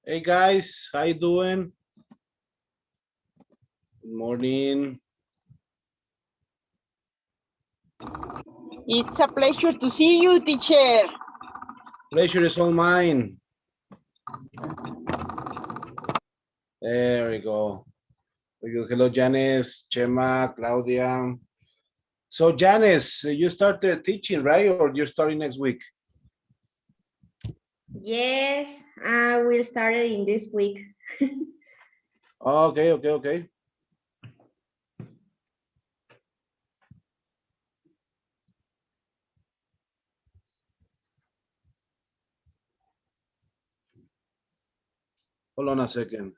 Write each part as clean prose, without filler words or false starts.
Hey guys, how you doing? Good morning. It's a pleasure to see you, teacher. Pleasure is all mine. There we go. Hello, Janice, Chema, Claudia. So, Janice, you started teaching, right? Or you're starting next week? Yes, I will start it in this week. Okay. Hold on a second.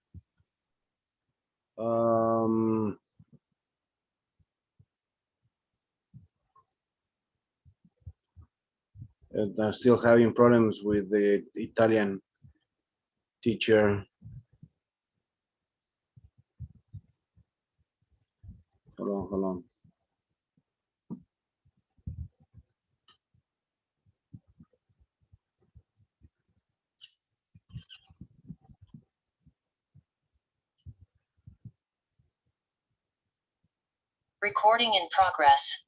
And I'm still having problems with the Italian teacher. Hold on. Recording in progress.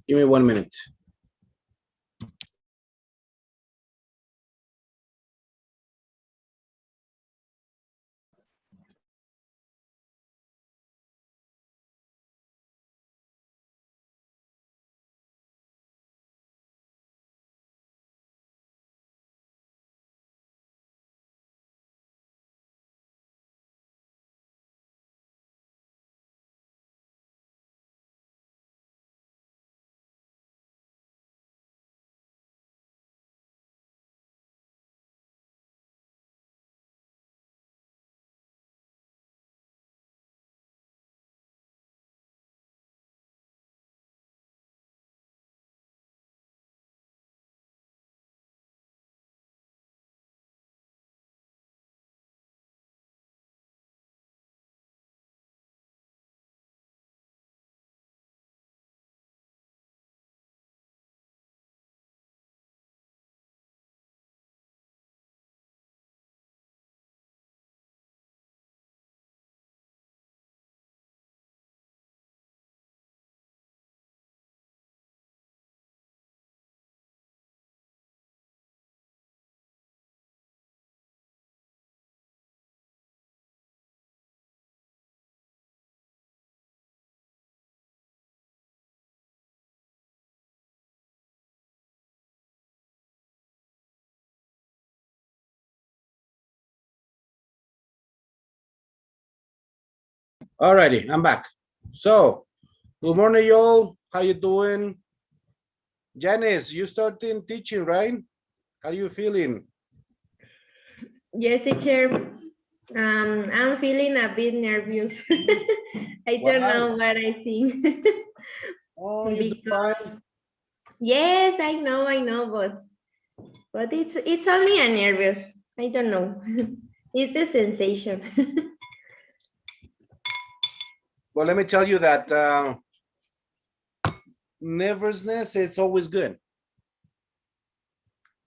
Give me 1 minute. Alrighty, I'm back. So, good morning, y'all. How you doing? Janice, you started teaching, right? How you feeling? Yes, teacher. I'm feeling a bit nervous. I don't Why? know what I think. Oh, you do fine. Yes, I know, but it's only a nervous. I don't know. It's a sensation. Well, let me tell you that nervousness is always good.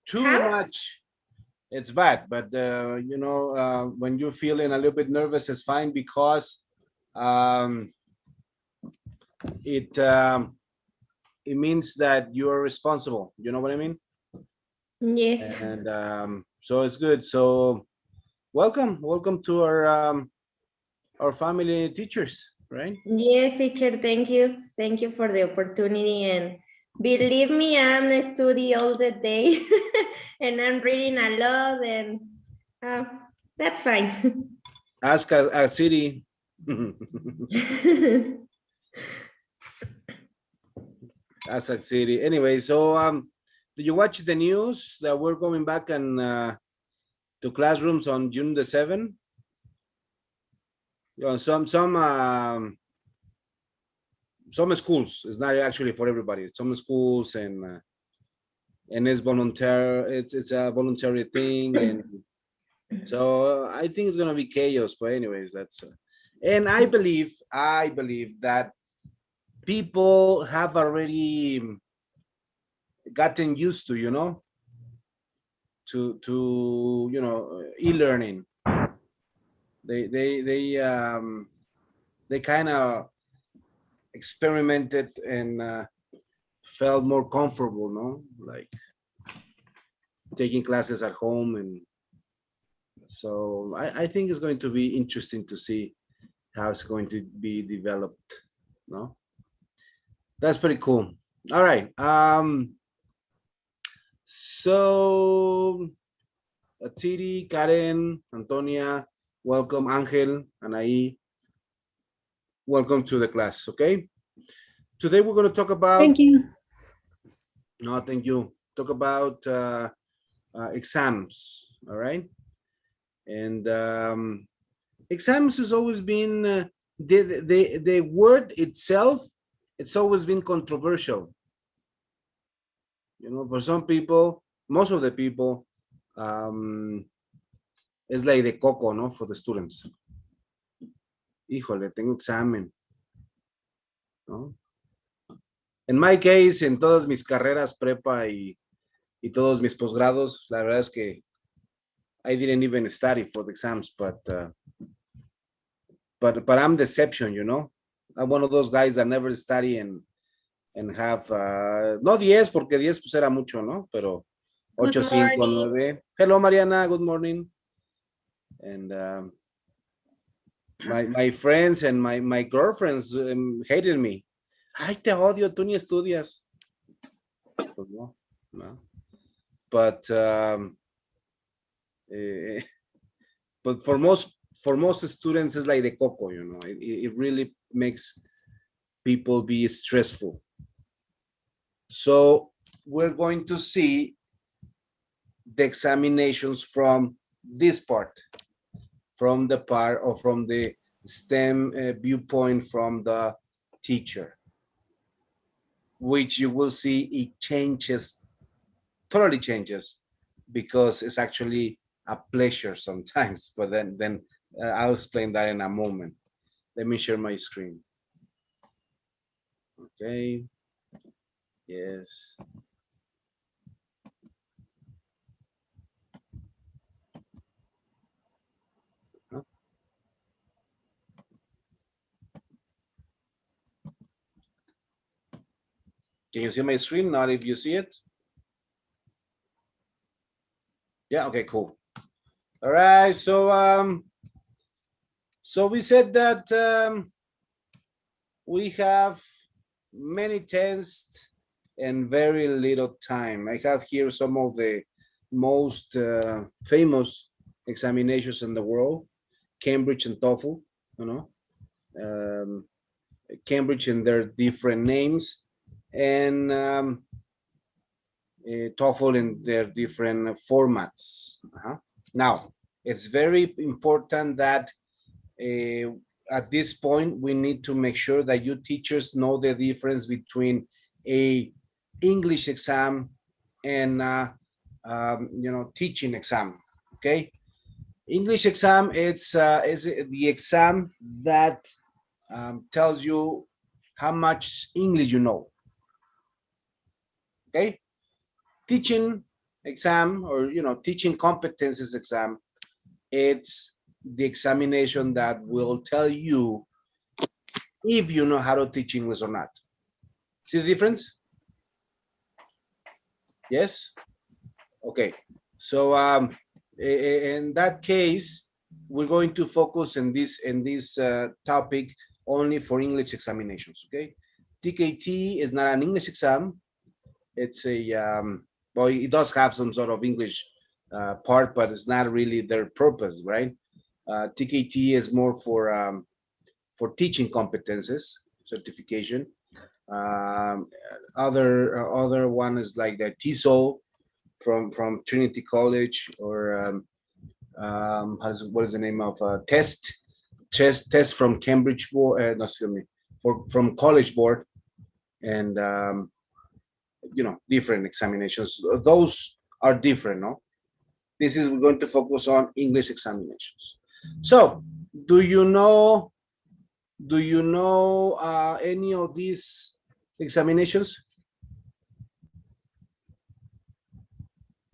Too How? much, it's bad. But when you're feeling a little bit nervous, it's fine because um, it um, it means that you're responsible. You know what I mean? Yes. And so it's good. So welcome to our family teachers, right? Yes, teacher. Thank you. Thank you for the opportunity. And believe me, I'm studying all the day, and I'm reading a lot, and uh, that's fine. Ask a city. Ask a city. Anyway, so did you watch the news that we're going back and to classrooms on June the 7th? You know, some schools. It's not actually for everybody. Some schools and it's voluntary. It's a voluntary thing, and so I think it's gonna be chaos. But anyways, that's and I believe that people have already gotten used to, to e-learning. They kind of experimented and felt more comfortable, no, like taking classes at home. And so I think it's going to be interesting to see how it's going to be developed. No, that's pretty cool. All right. So Tiri, Karen, Antonia, welcome. Angel, Anaí, welcome to the class. Okay. Today we're going to talk about. Thank you. No, thank you. Talk about exams. All right. And exams has always been the word itself. It's always been controversial. For some people, most of the people, it's like the coco, no, for the students. Híjole, tengo examen, ¿no? En my case, en todas mis carreras prepa y todos mis posgrados, la verdad es que I didn't even study for the exams, but I'm the exception, I'm one of those guys that never study and have, no 10, porque 10 pues era mucho, ¿no? Pero 8, 5, 9. Hello, Mariana, good morning. And my friends and my girlfriends hated me. Ay, te odio, tú ni estudias. Pues no. But for most students, it's like the coco, it really makes people be stressful. So we're going to see the examinations from this part, from the part or from the STEM viewpoint from the teacher, which you will see it changes, totally changes, because it's actually a pleasure sometimes, but then I'll explain that in a moment. Let me share my screen. Okay. Yes. Can you see my screen? Not if you see it. Yeah, okay, cool. All right, so we said that we have many tests and very little time. I have here some of the most famous examinations in the world, Cambridge and TOEFL, Cambridge and their different names, and TOEFL in their different formats. Now, it's very important that at this point, we need to make sure that you teachers know the difference between a English exam and teaching exam. Okay, English exam is the exam that tells you how much English you know. Okay, teaching exam or teaching competencies exam, it's the examination that will tell you if you know how to teach English or not. See the difference? Yes? Okay. So in that case, we're going to focus in this topic only for English examinations, okay? TKT is not an English exam. It's a, well, it does have some sort of English part, but it's not really their purpose, right? TKT is more for teaching competences certification. Other one is like the TESOL from Trinity College, or what is the name of test from Cambridge board? No, excuse me, from College Board, and different examinations. Those are different, no? This is, we're going to focus on English examinations. So, do you know Do you know any of these examinations?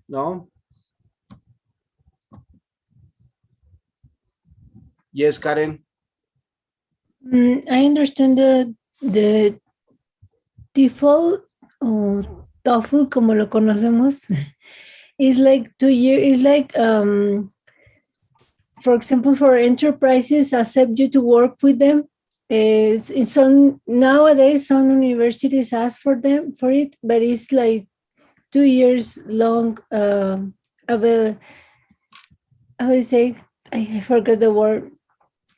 No? Yes, Karen? I understand the default TOEFL, como lo conocemos, is like 2 years. Is like, for example, for enterprises, accept you to work with them. It's on nowadays. Some universities ask for them for it, but it's like 2 years long. How do you say? I forgot the word.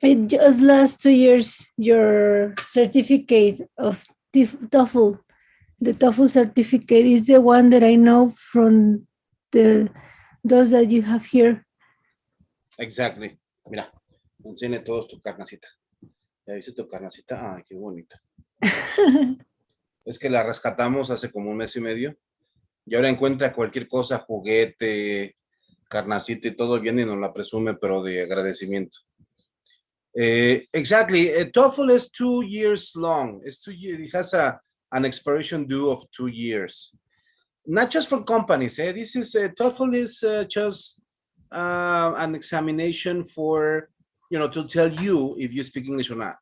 It just lasts 2 years. Your certificate of TOEFL, the TOEFL certificate is the one that I know from those that you have here. Exactly. Mira, enseñe todos tu carnacita. ¿Ya viste tu carnacita? Ay, qué bonita. Es que la rescatamos hace como un mes y medio. Y ahora encuentra cualquier cosa, juguete, carnacita y todo viene y nos la presume, pero de agradecimiento. Exactly. TOEFL is 2 years long. It's 2 years. It has an expiration due of 2 years. Not just for companies. This is TOEFL is just an examination for, to tell you if you speak English or not.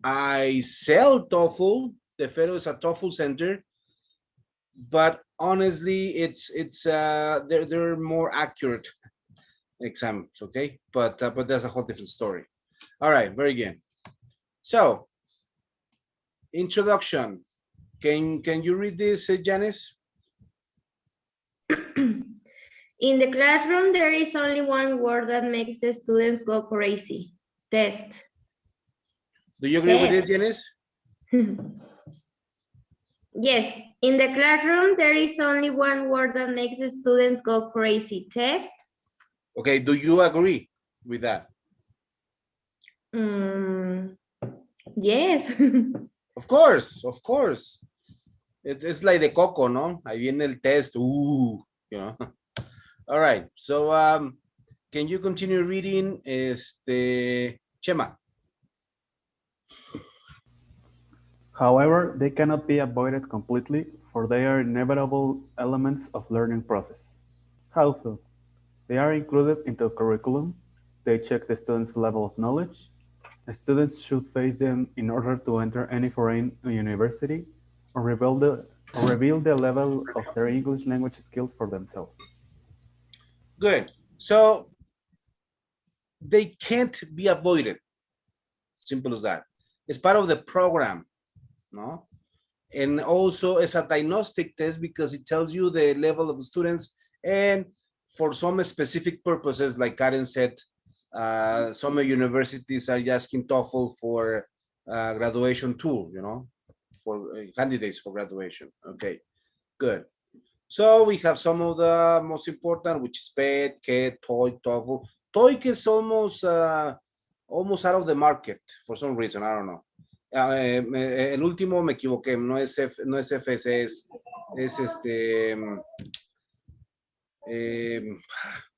I sell TOEFL. The Federal is a TOEFL center, but honestly, they're more accurate exams, okay? But that's a whole different story. All right, very good. So, introduction. Can you read this, Janice? In the classroom, there is only one word that makes the students go crazy. Test. Do you agree with it, Janice? Yes, in the classroom, there is only one word that makes the students go crazy. Test. Okay, do you agree with that? Yes. Of course, of course. It's like the coco, no? Ahí viene el test. All right, so can you continue reading, Chema? However, they cannot be avoided completely, for they are inevitable elements of learning process. How so? They are included into a curriculum, they check the student's level of knowledge, students should face them in order to enter any foreign university, or reveal the level of their English language skills for themselves. Good. So they can't be avoided. Simple as that. It's part of the program, no? And also it's a diagnostic test because it tells you the level of the students, and for some specific purposes, like Karen said, some universities are asking TOEFL for graduation tool, for candidates for graduation. Okay, good. So we have some of the most important, which is PET, KET, TOEIC, TOEFL. TOEIC is almost out of the market for some reason, I don't know. El último me equivoqué, no es FS, es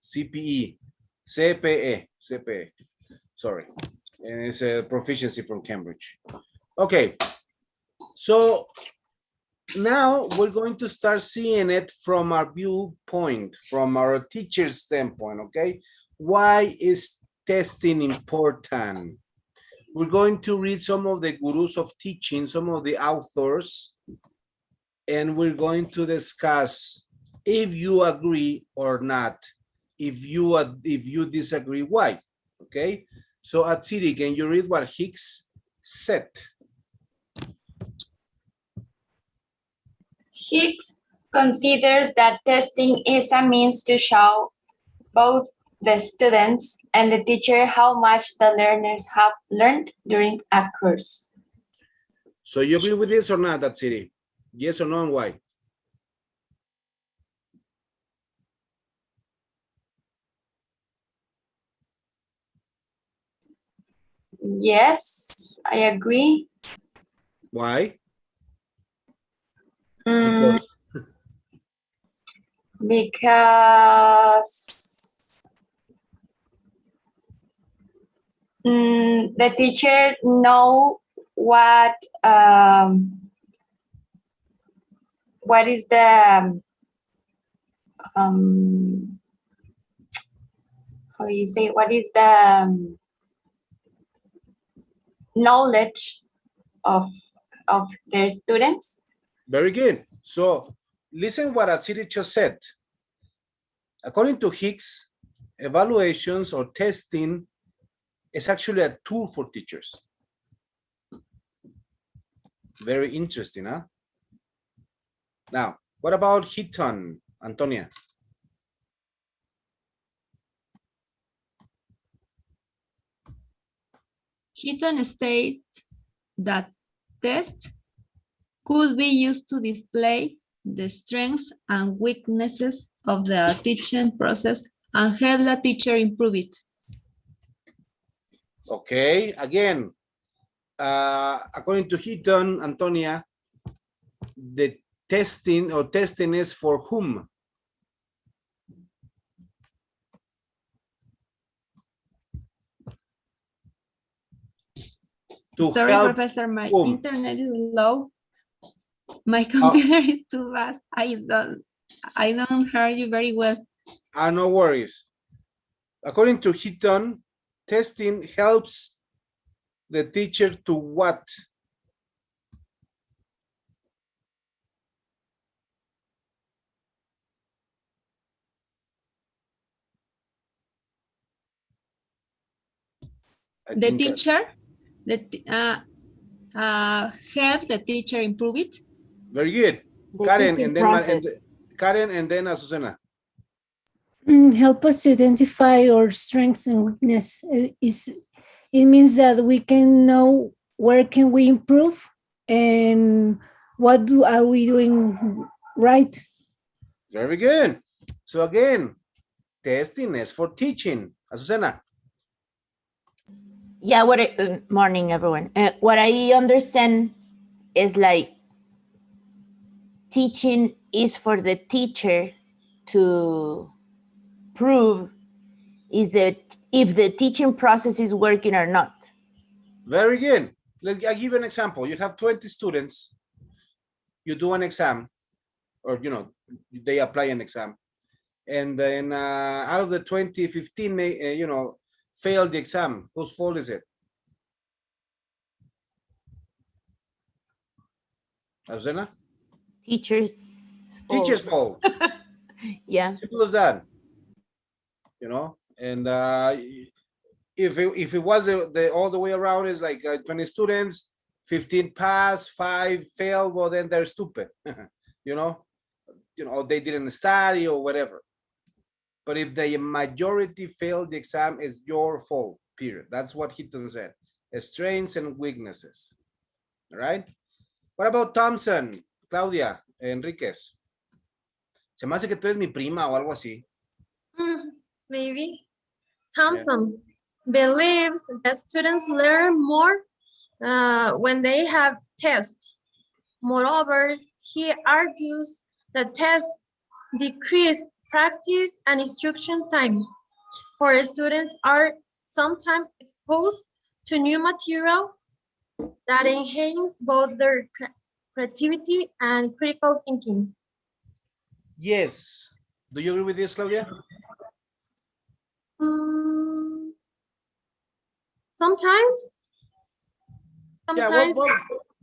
CPE, CPE, sorry. And it's a proficiency from Cambridge. Okay, so now we're going to start seeing it from our viewpoint, from our teacher's standpoint, okay? Why is testing important? We're going to read some of the gurus of teaching, some of the authors, and we're going to discuss if you agree or not. If you disagree, why? Okay. So Atsiri, can you read what Hicks said? Hicks considers that testing is a means to show both the students and the teacher how much the learners have learned during a course. So you agree with this or not, Atsiri? Yes or no, and why? Yes, I agree. Why? Because The teacher know what is the how you say, what is the knowledge of their students. Very good. So listen what Atsiri just said. According to Hicks, evaluations or testing is actually a tool for teachers. Very interesting, huh? Now, what about Heaton, Antonia? Heaton states that tests could be used to display the strengths and weaknesses of the teaching process and help the teacher improve it. Okay, again, according to Heaton, Antonia, the testing is for whom? Sorry, Professor, my whom? internet is low. My computer is too fast. I don't hear you very well. No worries. According to Heaton, testing helps the teacher to what? The teacher, help the teacher improve it. Very good. Karen and then Karen and then Azucena. Help us to identify our strengths and weakness. It means that we can know where can we improve and what are we doing right. Very good. So again, testing is for teaching. Azucena. Yeah, morning, everyone. What I understand is like teaching is for the teacher to prove is that if the teaching process is working or not. Very good. I'll give you an example. You have 20 students. You do an exam, or they apply an exam, and then out of the 20, 15 may fail the exam. Whose fault is it? Azucena? Teacher's fault. Yeah. Simple as that. And if it was all the way around, is like 20 students, 15 pass, 5 fail, well then they're stupid. They didn't study or whatever. But if the majority failed the exam, it's your fault, period. That's what Heaton said. Strengths and weaknesses. All right. What about Thompson, Claudia, Enriquez? Se me hace que tú eres mi prima o algo así. Maybe. Thompson believes that students learn more when they have tests. Moreover, he argues that tests decrease practice and instruction time, for students are sometimes exposed to new material that enhance both their creativity and critical thinking. Yes. Do you agree with this, Claudia? Sometimes. Yeah,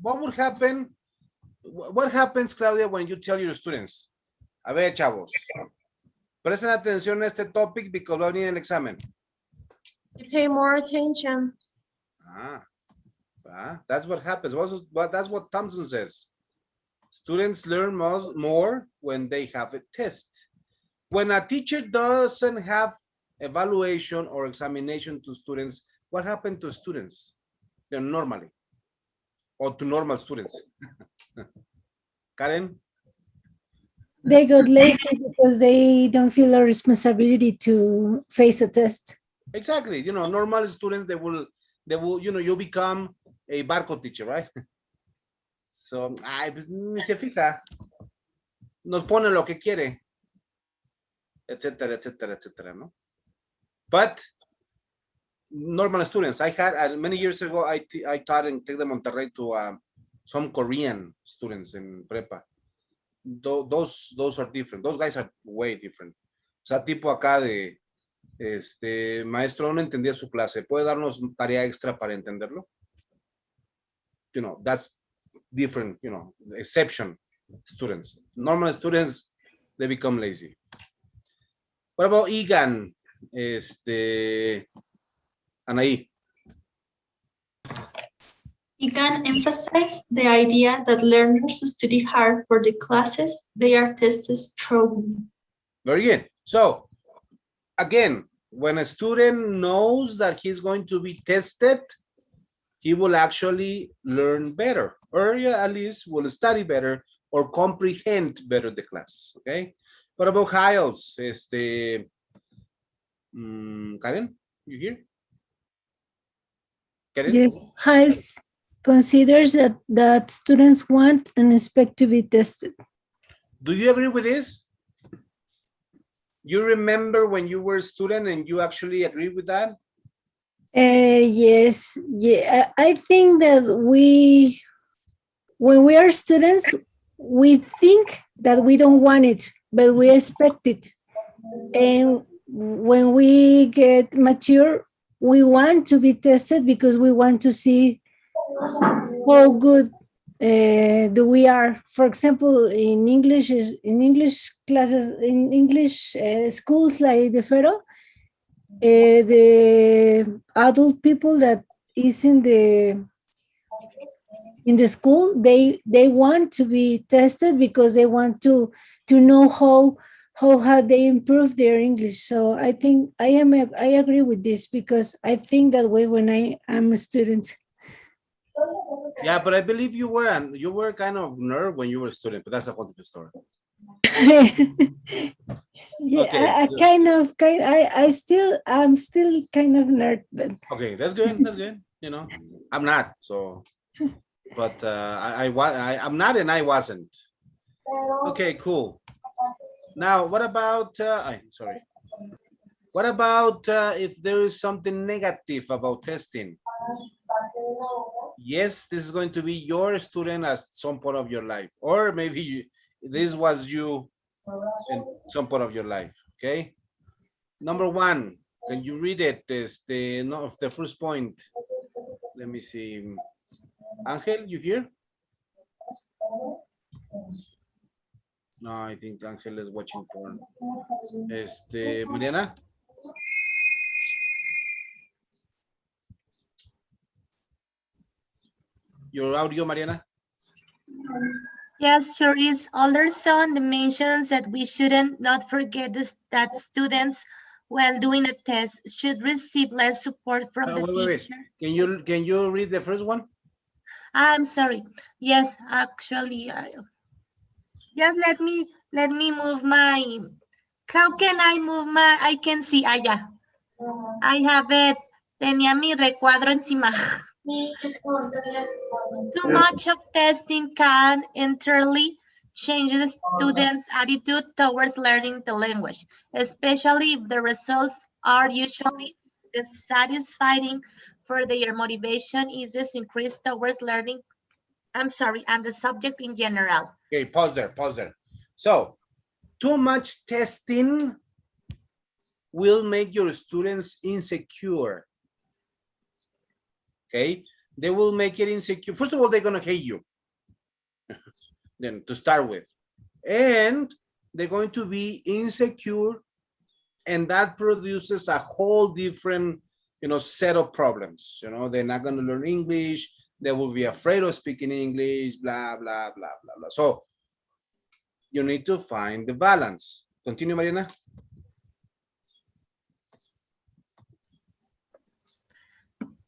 what would happen? What happens, Claudia, when you tell your students? A ver, chavos, presten atención a este topic because va a venir el examen. You pay more attention. That's what happens. That's what Thompson says. Students learn more when they have a test. When a teacher doesn't have evaluation or examination to students, what happened to students? They're normally, or to normal students. Karen? They got lazy because they don't feel a responsibility to face a test. Exactly. Normal students, they will, you become a barco teacher, right? So, pues ni se fija. Nos pone lo que quiere, etcétera, etcétera, etcétera, ¿no? But normal students. I had many years ago, I taught in TEC de Monterrey to some Korean students in prepa. Those are different. Those guys are way different. O sea, tipo acá de, maestro, no entendía su clase. ¿Puede darnos tarea extra para entenderlo? You know, that's different, you know, exception students. Normal students, they become lazy. What about Egan? Anaí. You can emphasize the idea that learners study hard for the classes they are tested through. Very good. So, again, when a student knows that he's going to be tested, he will actually learn better, or at least will study better or comprehend better the class, okay? What about Hiles? Karen, you here? Karen? Yes, Hiles considers that students want and expect to be tested. Do you agree with this? You remember when you were a student and you actually agree with that? Yes, yeah. I think that when we are students, we think that we don't want it, but we expect it. And when we get mature, we want to be tested because we want to see how good do we are. For example, in English classes, in English schools like the Fero, the adult people that is in the school, they want to be tested because they want to know how have they improved their English. So I think I agree with this because I think that way when I am a student. Yeah, but I believe you were kind of nerd when you were a student, but that's a whole different story. Yeah, okay, I'm still kind of nerd, but okay, that's good. That's good. You know, I'm not, so, but I'm not, and I wasn't. Okay, cool. Now, what about? Sorry. What about if there is something negative about testing? Yes, this is going to be your student at some point of your life, or maybe this was you in some point of your life. Okay. Number one, can you read it? The first point. Let me see. Angel, you here? No, I think Angel is watching porn. Mariana? Your audio, Mariana? Yes, sure is. Alderson mentions that we shouldn't not forget this, that students, while doing a test, should receive less support from the teacher. Can you read the first one? I'm sorry. Yes, actually, just let me move my. How can I move my? I can see. Yeah. I have it. Tenía mi recuadro encima. Too much of testing can entirely change the students' attitude towards learning the language, especially if the results are usually dissatisfying for their motivation is this increased towards learning. I'm sorry, and the subject in general. Okay, pause there. So, too much testing will make your students insecure. Okay, they will make it insecure. First of all, they're gonna hate you. Then to start with, and they're going to be insecure, and that produces a whole different, set of problems. They're not going to learn English. They will be afraid of speaking English. Blah blah blah blah blah. So you need to find the balance. Continue, Mariana.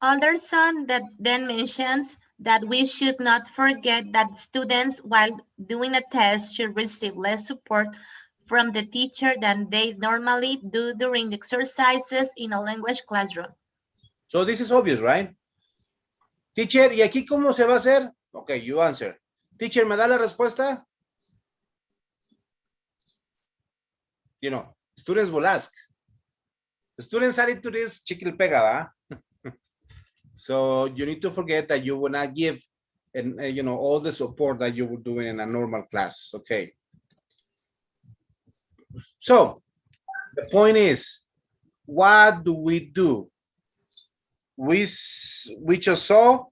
Alderson that then mentions that we should not forget that students, while doing a test, should receive less support from the teacher than they normally do during the exercises in a language classroom. So this is obvious, right? Teacher, ¿y aquí cómo se va a hacer? Okay, you answer. Teacher, ¿me da la respuesta? Students will ask. The student's attitude is chiquil pega, ¿verdad? So you need to forget that you will not give and you know, all the support that you would do in a normal class. Okay. So the point is, what do? We just saw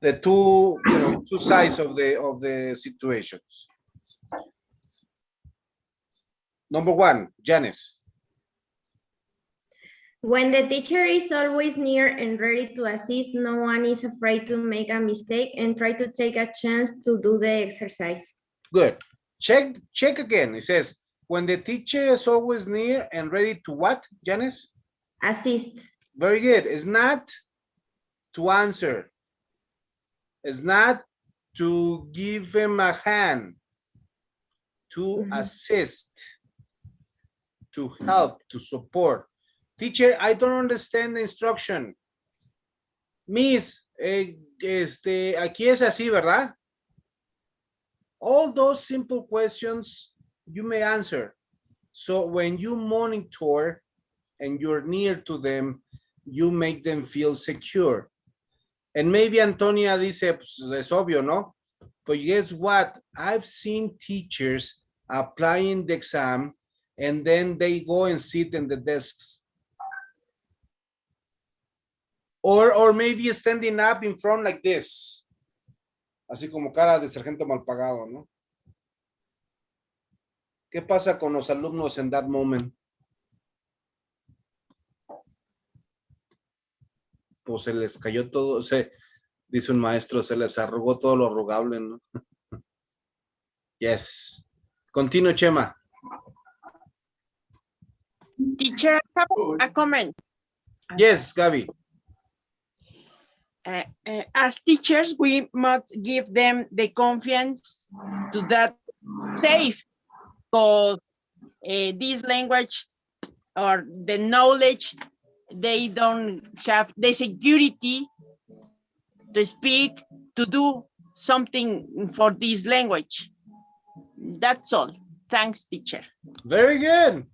the two, you know, two sides of the situations. Number one, Janice. When the teacher is always near and ready to assist, no one is afraid to make a mistake and try to take a chance to do the exercise. Good. Check again. It says, when the teacher is always near and ready to what, Janice? Assist. Very good. It's not to answer. It's not to give him a hand. To assist. To help, to support. Teacher, I don't understand the instruction. Miss, aquí es así, ¿verdad? All those simple questions you may answer. So when you monitor and you're near to them, you make them feel secure. And maybe Antonia dice, pues, es obvio, ¿no? But guess what? I've seen teachers applying the exam and then they go and sit in the desks. Or maybe standing up in front like this. Así como cara de sargento mal pagado, ¿no? ¿Qué pasa con los alumnos en that moment? Pues se les cayó todo, dice un maestro, se les arrugó todo lo rogable, ¿no? Yes. Continue, Chema. Teacher, I have a comment. Yes, Gaby. As teachers, we must give them the confidence to that safe, because this language or the knowledge, they don't have the security to speak, to do something for this language. That's all. Thanks, teacher. Very good.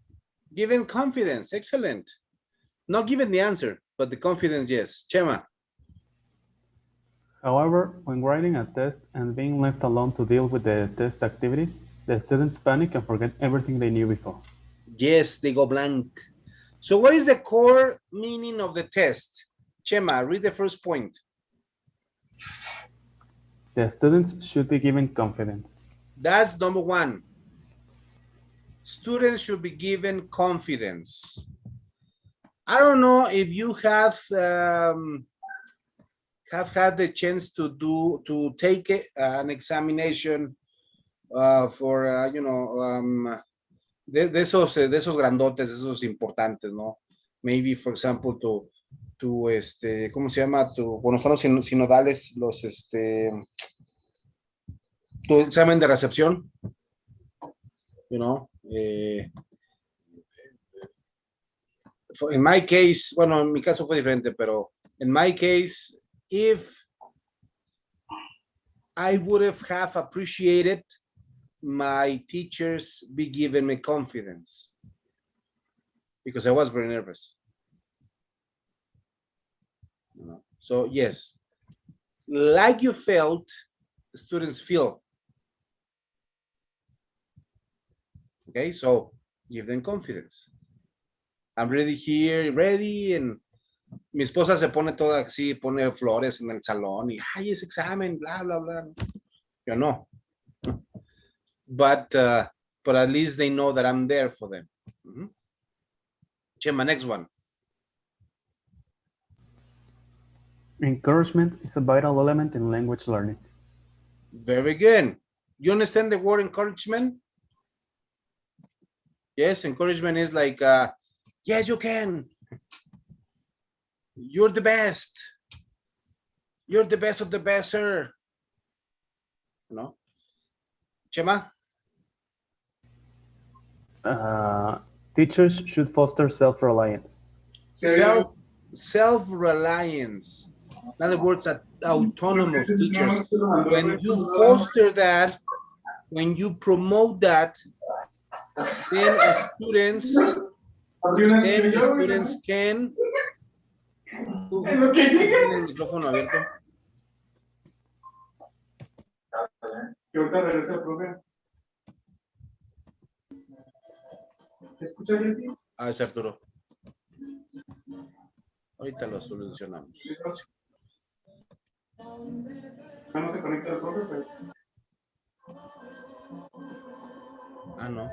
Given confidence. Excellent. Not given the answer, but the confidence, yes. Chema. However, when writing a test and being left alone to deal with the test activities, the students panic and forget everything they knew before. Yes, they go blank. So what is the core meaning of the test? Chema, read the first point. The students should be given confidence. That's number one. Students should be given confidence. I don't know if you have had the chance to take an examination for you know, de esos grandotes, esos importantes, ¿no? Maybe, for example, ¿cómo se llama? Cuando están los sinodales, tu examen de recepción, you know. In my case, bueno, en mi caso fue diferente, pero in my case, if I would have appreciated my teachers be giving me confidence, because I was very nervous. You know? So yes, like you felt, the students feel. Okay, so give them confidence. I'm ready here, ready, and mi esposa se pone toda así, pone flores en el salón y, ay, ese examen, bla, bla, bla. Yo no. But at least they know that I'm there for them. Chema, next one. Encouragement is a vital element in language learning. Very good. You understand the word encouragement? Yes, encouragement is like, yes, you can. You're the best. You're the best of the best, sir. You know? Chema? Teachers should foster self-reliance. Self-reliance. In other words, autonomous teachers. When you foster that, when you promote that, then students the students can. Tiene el micrófono abierto. Que ahorita regresa el profe. ¿Escuchas, Jessy? Ah, es Arturo. Ahorita lo solucionamos. No se conecta el profe, pero... Ah, no.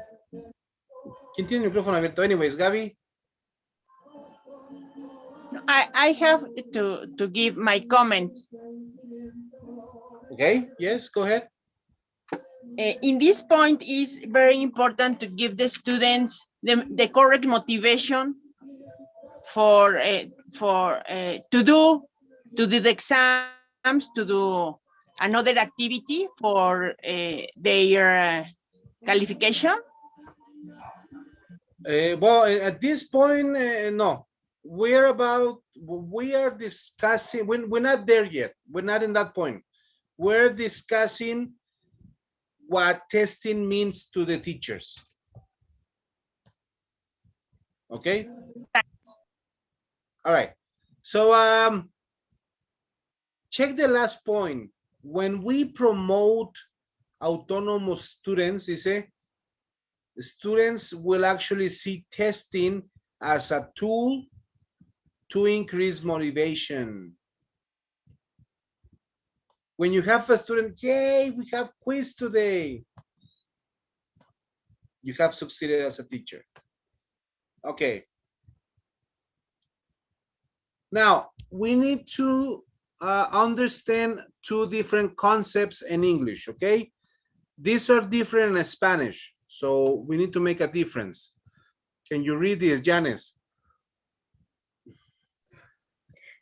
¿Quién tiene el micrófono abierto? Anyways, Gaby. I have to give my comment. Okay, yes, go ahead. In this point, is very important to give the students the correct motivation for to do the exams, to do another activity for their qualification. Well, at this point, no. We are discussing, we're not there yet. We're not in that point. We're discussing what testing means to the teachers. Okay? All right. So check the last point. When we promote autonomous students, students will actually see testing as a tool to increase motivation. When you have a student, yay, we have quiz today, you have succeeded as a teacher. Okay. Now, we need to understand two different concepts in English, okay? These are different in Spanish, so we need to make a difference. Can you read this, Janice?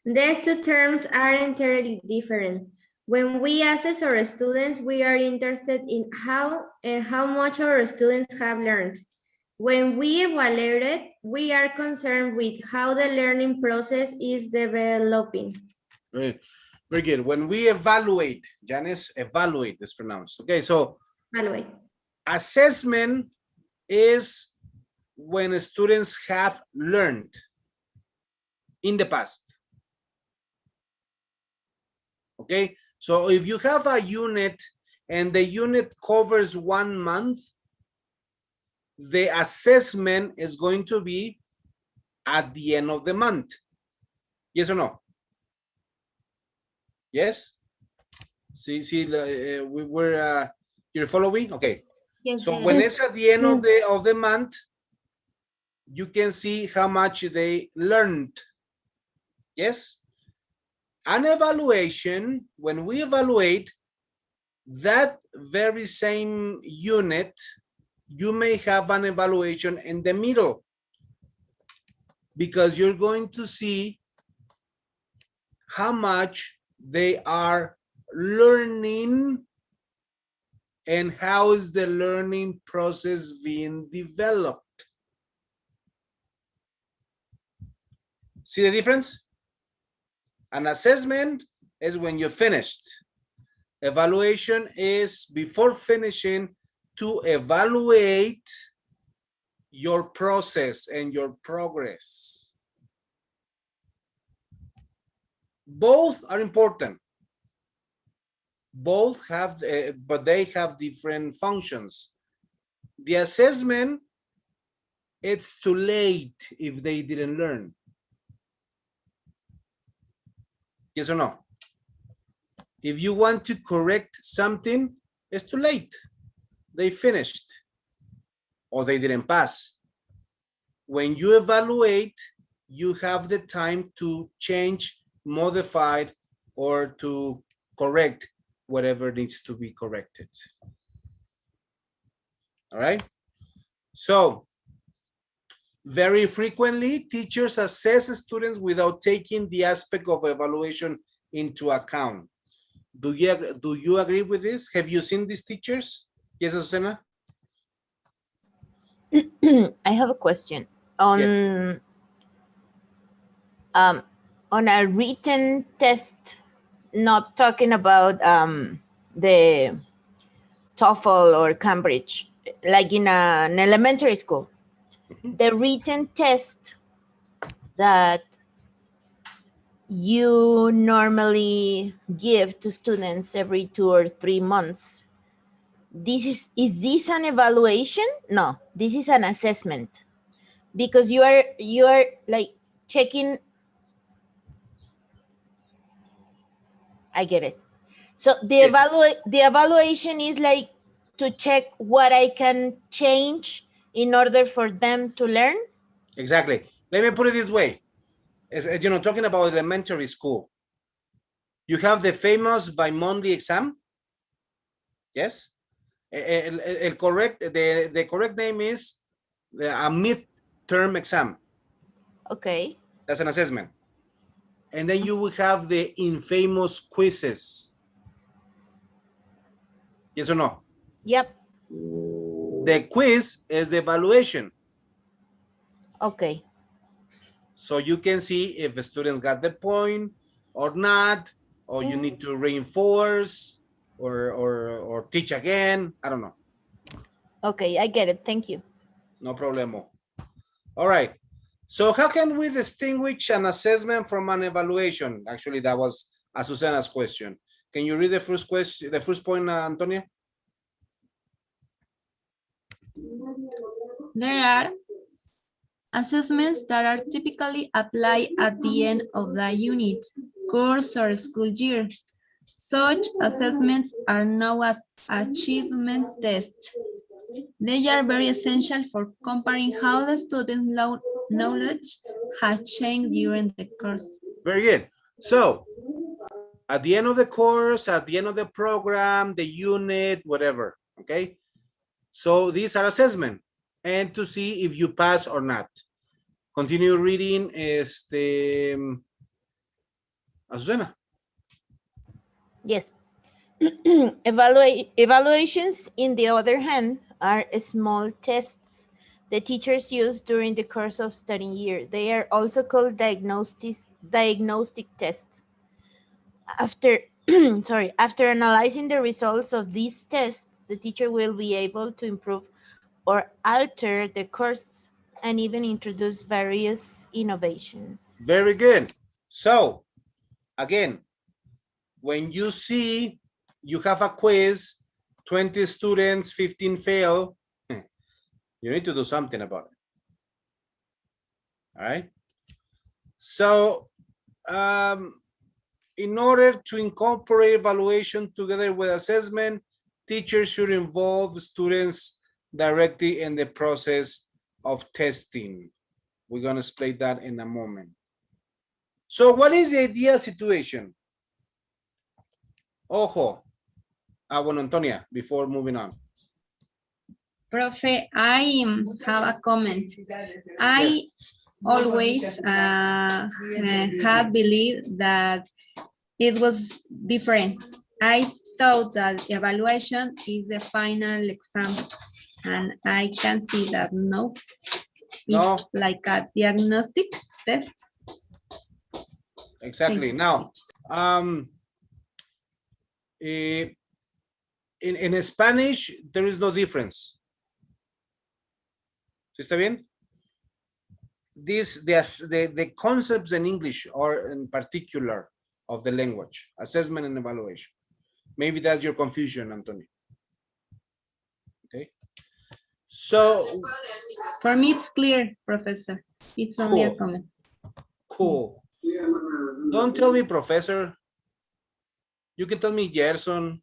These two terms are entirely different. When we assess our students, we are interested in how much our students have learned. When we evaluate it, we are concerned with how the learning process is developing. Very good. When we evaluate, Janice, evaluate is pronounced. Okay, so evaluate. Assessment is when students have learned in the past. Okay, so if you have a unit and the unit covers 1 month, the assessment is going to be at the end of the month. Yes or no? Yes? See, we were, you're following? Okay. Yes, So yes. when it's at the end of the month, you can see how much they learned. Yes? An evaluation, when we evaluate that very same unit, you may have an evaluation in the middle because you're going to see how much they are learning and how is the learning process being developed. See the difference? An assessment is when you're finished. Evaluation is before finishing to evaluate your process and your progress. Both are important. Both have, but they have different functions. The assessment, it's too late if they didn't learn. Yes or no? If you want to correct something, it's too late. They finished or they didn't pass. When you evaluate, you have the time to change, modify, or to correct whatever needs to be corrected. All right. So very frequently, teachers assess students without taking the aspect of evaluation into account. Do you agree with this? Have you seen these teachers? Yes, Susana? I have a question. On Yes. On a written test, not talking about the TOEFL or Cambridge, like in an elementary school, the written test that you normally give to students every 2 or 3 months, is this an evaluation? No, this is an assessment, because you are like checking. I get it. So the evaluation is like to check what I can change in order for them to learn. Exactly. Let me put it this way. You know, talking about elementary school, you have the famous bi-monthly exam. Yes. The correct name is a mid-term exam. Okay. That's an assessment. And then you will have the infamous quizzes. Yes or no? Yep. The quiz is the evaluation. Okay. So you can see if the students got the point or not, or you need to reinforce or teach again. I don't know. Okay, I get it. Thank you. No problemo. All right. So how can we distinguish an assessment from an evaluation? Actually, that was Azucena's question. Can you read the first question, the first point, Antonia? There are assessments that are typically applied at the end of the unit, course, or school year. Such assessments are known as achievement tests. They are very essential for comparing how the student's knowledge has changed during the course. Very good. So at the end of the course, at the end of the program, the unit, whatever, okay? So these are assessment and to see if you pass or not. Continue reading, Azucena. Yes. Evaluations, in the other hand, are small tests the teachers use during the course of study year. They are also called diagnostic tests. After after analyzing the results of these tests, the teacher will be able to improve or alter the course and even introduce various innovations. Very good. So again, when you see you have a quiz, 20 students, 15 fail, you need to do something about it. All right. So in order to incorporate evaluation together with assessment, teachers should involve students directly in the process of testing. We're going to explain that in a moment. So what is the ideal situation? Ojo. Bueno, Antonia, before moving on. Profe, I have a comment. I always had believed that it was different. I thought that evaluation is the final exam, and I can see that no, it's like a diagnostic test. Exactly. Now, in Spanish, there is no difference. ¿Sí está bien? The concepts in English are in particular of the language, assessment and evaluation. Maybe that's your confusion, Antonio. Okay. So for me, it's clear, Professor. It's only a comment. Cool. Don't tell me, Professor. You can tell me Gerson,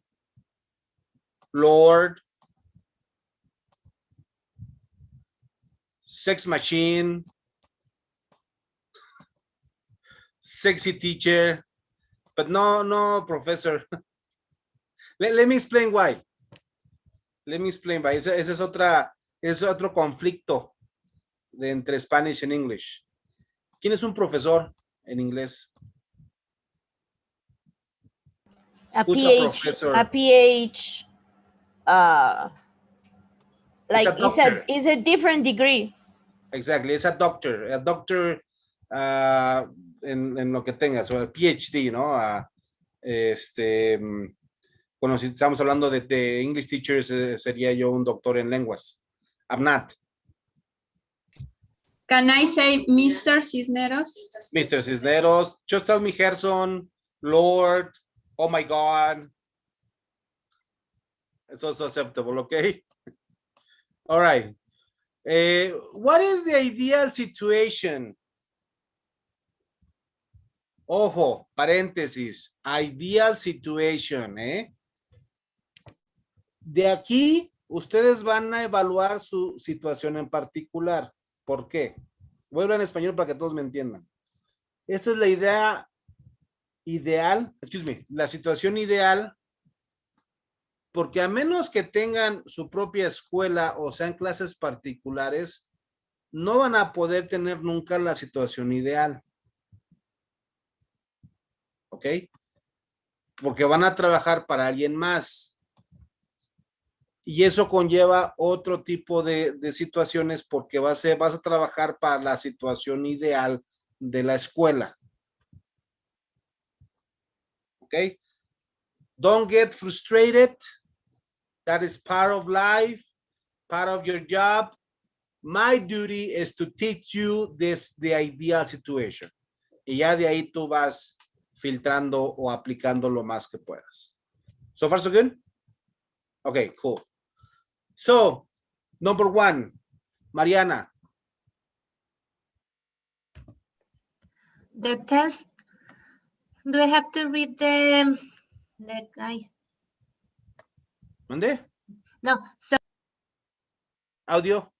Lord, sex machine, sexy teacher, but no, Professor. Let me explain why. Let me explain why. Ese es otro conflicto de entre Spanish and English. ¿Quién es un profesor en inglés? A PH, like it's a different degree. Exactly, it's a doctor en lo que tengas, o el PhD, ¿no? Bueno, si estamos hablando de English teachers, sería yo un doctor en lenguas. I'm not. Can I say Mr. Cisneros? Mr. Cisneros, just tell me Gerson, Lord, oh my God. It's also acceptable, okay? All right. What is the ideal situation? Ojo, paréntesis, ideal situation, ¿eh? De aquí, ustedes van a evaluar su situación en particular. ¿Por qué? Voy a hablar en español para que todos me entiendan. Esta es la idea ideal, la situación ideal, porque a menos que tengan su propia escuela o sean clases particulares, no van a poder tener nunca la situación ideal. ¿Ok? Porque van a trabajar para alguien más. Y eso conlleva otro tipo de situaciones porque vas a trabajar para la situación ideal de la escuela. ¿Ok? Don't get frustrated. That is part of life, part of your job. My duty is to teach you the ideal situation. Y ya de ahí tú vas filtrando o aplicando lo más que puedas. So far, so good? Okay, cool. So, number 1, Mariana. The test, do I have to read the guy? ¿Dónde? No, so Audio.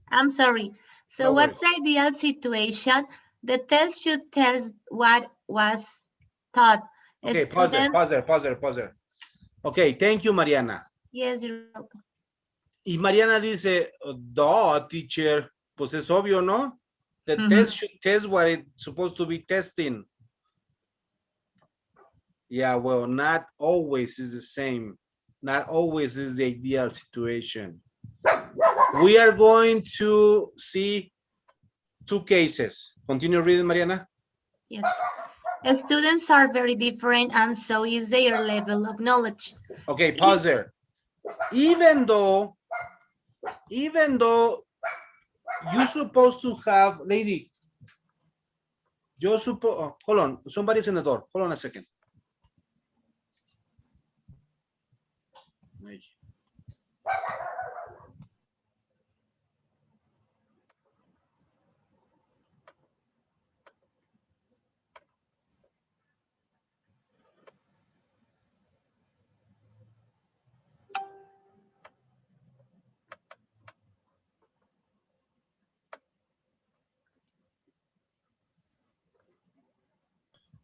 I'm sorry. So No what's worries. the ideal situation? The test should test what was taught. A Okay, pause there. Okay, thank you, Mariana. Yes, you're welcome. Y Mariana dice, duh, teacher, pues es obvio, ¿no? The test should test what it's supposed to be testing. Yeah, well, not always is the same. Not always is the ideal situation. We are going to see 2 cases. Continue reading, Mariana. Yes. Students are very different and so is their level of knowledge. Okay, pause there. Even though you're supposed to have, lady, you're supposed, oh, hold on, somebody's in the door. Hold on a second.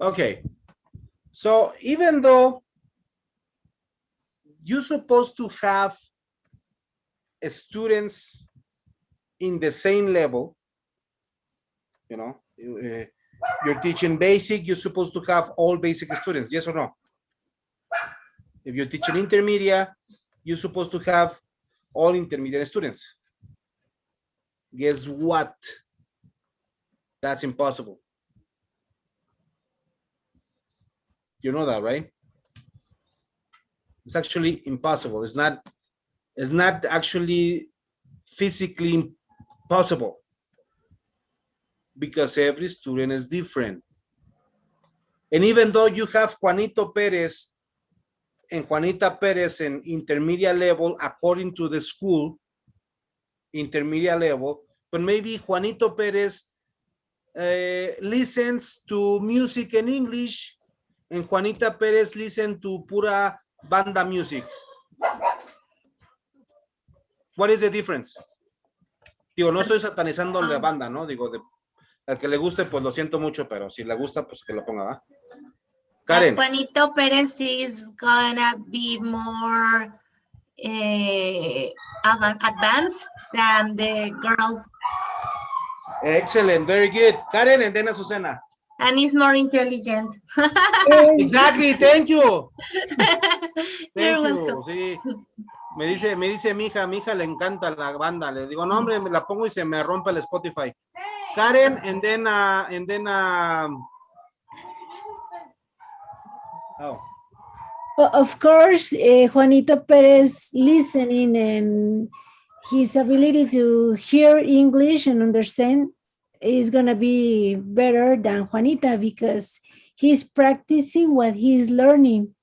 Okay, so even though you're supposed to have students in the same level, you know, you're teaching basic, you're supposed to have all basic students, yes or no? If you're teaching intermediate, you're supposed to have all intermediate students. Guess what? That's impossible. You know that, right? It's actually impossible. It's not actually physically possible because every student is different. And even though you have Juanito Perez and Juanita Perez in intermediate level, according to the school, intermediate level, but maybe Juanito Perez listens to music in English and Juanita Perez listens to pura banda music. What is the difference? Digo, no estoy satanizando la banda, ¿no? Digo, al que le guste, pues lo siento mucho, pero si le gusta, pues que lo ponga, ¿va? Karen. Juanito Perez is gonna be more advanced than the girl. Excellent, very good. Karen and then Azucena. And he's more intelligent. Exactly, thank you. You're Thank you, welcome. sí. Me dice mi hija le encanta la banda. Le digo, no, hombre, me la pongo y se me rompe el Spotify. Karen, and then oh. Of course, Juanito Perez listening and his ability to hear English and understand is going to be better than Juanita because he's practicing what he's learning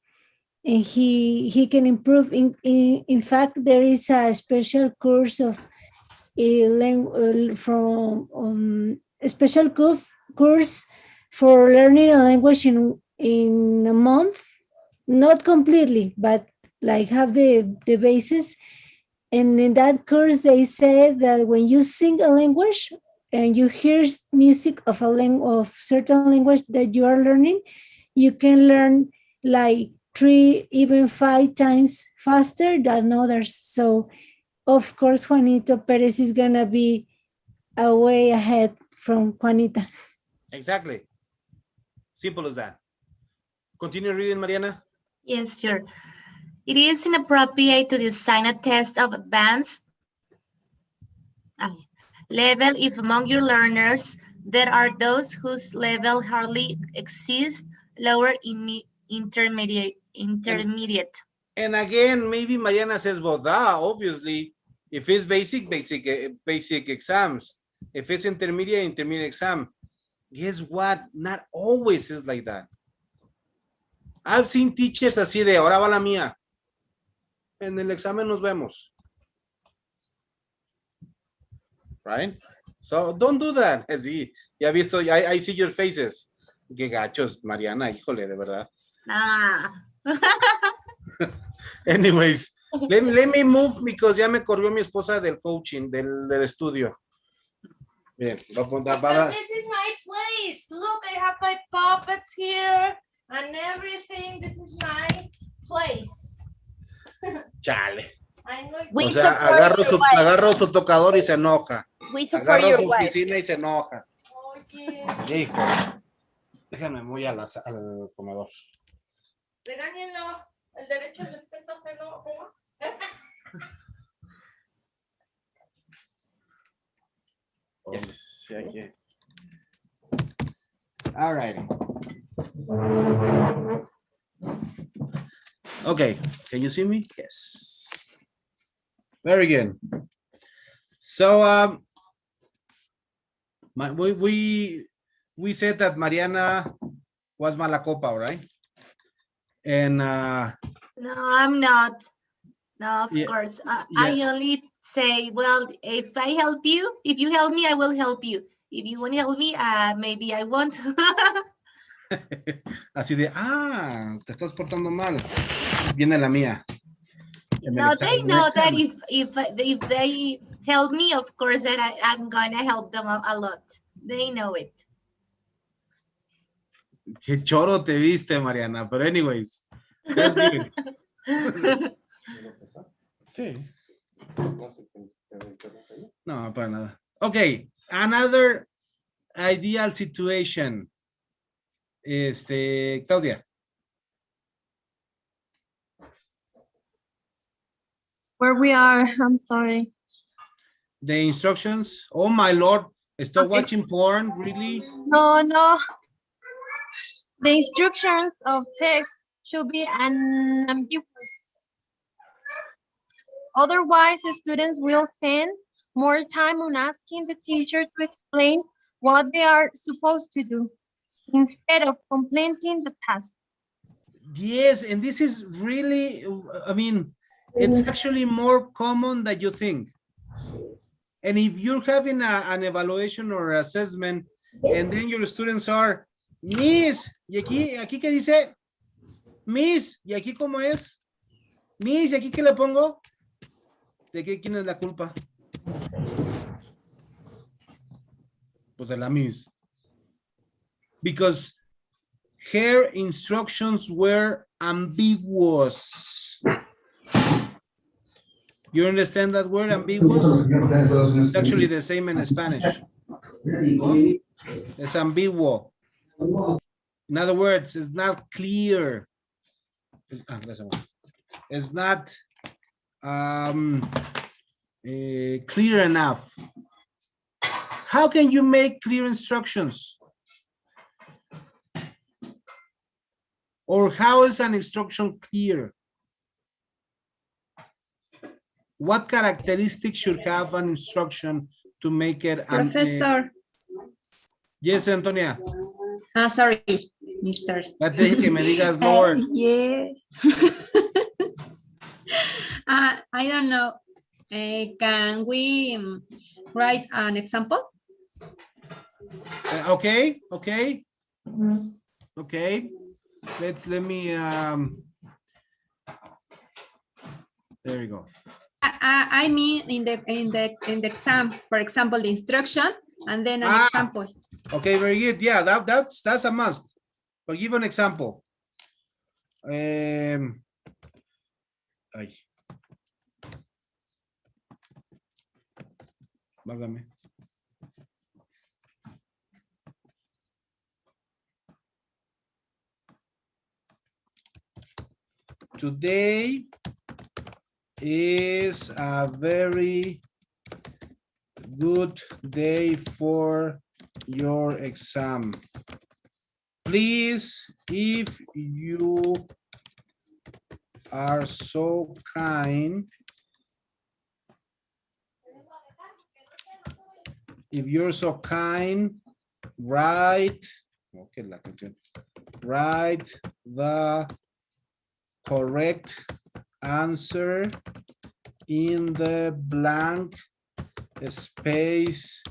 and he can improve. In fact, there is a special course of a special course for learning a language in a month, not completely, but like have the basis. And in that course, they say that when you sing a language and you hear music of of certain language that you are learning, you can learn like 3, even 5 times faster than others. So of course, Juanito Perez is gonna be a way ahead from Juanita. Exactly. Simple as that. Continue reading, Mariana. Yes, sure. It is inappropriate to design a test of advanced level if among your learners there are those whose level hardly exceeds lower intermediate. And again, maybe Mariana says, well, obviously, if it's basic exams. If it's intermediate exam. Guess what? Not always is like that. I've seen teachers así de, ahora va la mía. En el examen nos vemos. Right? So don't do that. Sí, ya visto, I see your faces. Qué gachos, Mariana, híjole, de verdad. Anyways, let me move because ya me corrió mi esposa del coaching, del estudio. Bien, This is my place. Look, I have my puppets here and everything. This is my place. Chale. We O sea, agarro su tocador y se enoja. Agarro su oficina y se enoja. Hijo. Déjame, voy al comedor. Regáñenlo. El derecho al respeto se lo. Yes, yeah. All right. Okay, can you see me? Yes. Very good. So we said that Mariana was mala copa, right? And no, I'm not. No, of course. I only say, well, if you help me, I will help you. If you won't help me, maybe I won't. Así de, te estás portando mal. Viene la mía. No, they know that if they help me, of course, that I'm gonna help them a lot. They know it. Qué choro te viste, Mariana. But anyways, that's good. Sí. No, para nada. Okay, another ideal situation. Claudia. Where we are, I'm sorry. The instructions. Oh my Lord, stop watching porn, really? No. The instructions of text should be unambiguous. Otherwise, the students will spend more time on asking the teacher to explain what they are supposed to do instead of completing the task. Yes, and this is really, I mean, it's actually more common than you think. And if you're having an evaluation or assessment, and then your students are, Miss, ¿y aquí qué dice? Miss, ¿y aquí cómo es? Miss, ¿y aquí qué le pongo? ¿De qué quién es la culpa? Pues de la Miss. Because her instructions were ambiguous. You understand that word, ambiguous? It's actually the same in Spanish. It's ambiguo. In other words, it's not clear. It's not clear enough. How can you make clear instructions? Or how is an instruction clear? What characteristics should have an instruction to make it? Professor. Yes, Antonia. Sorry, Mr. Ya te dije que me digas Lord. Yeah. I don't know. Can we write an example? Okay. Let me there we go. I mean in the exam, for example, the instruction and then an example. Okay, very good. Yeah, that's a must. But give an example. Ay. Válgame. Today is a very good day for your exam. Please, if you are so kind, if you're so kind, write the correct answer in the blank space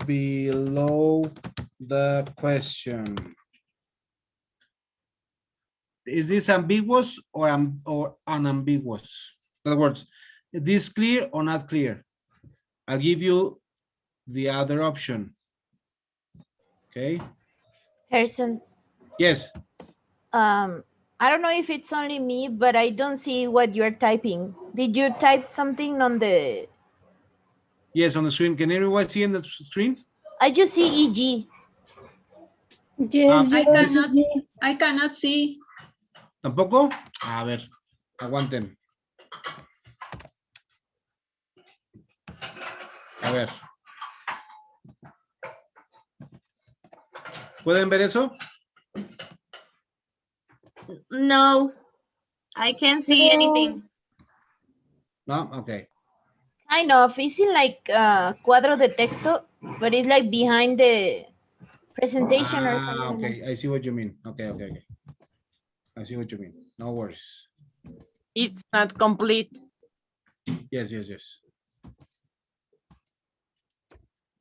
below the question. Is this ambiguous or unambiguous? In other words, is this clear or not clear? I'll give you the other option. Okay. Harrison. Yes. I don't know if it's only me, but I don't see what you're typing. Did you type something on the... Yes, on the screen. Can everyone see in the screen? I just see EG. Yes, I cannot see. ¿Tampoco? A ver, aguanten. A ver. ¿Pueden ver eso? No, I can't see anything. No, okay. Kind of. It's in like cuadro de texto, but it's like behind the presentation or something. Okay, I see what you mean. Okay. I see what you mean. No worries. It's not complete. Yes.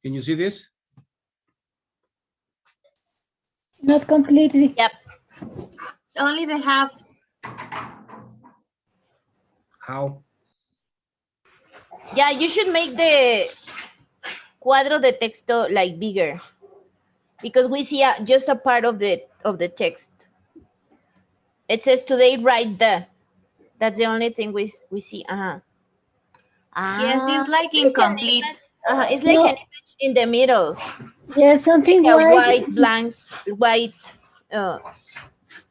Can you see this? Not completely. Yep. Only the half. How? Yeah, you should make the cuadro de texto like bigger because we see just a part of the text. It says today write the. That's the only thing we see. Yes, it's like incomplete. It's like an image in the middle. Yes, something like a white, blank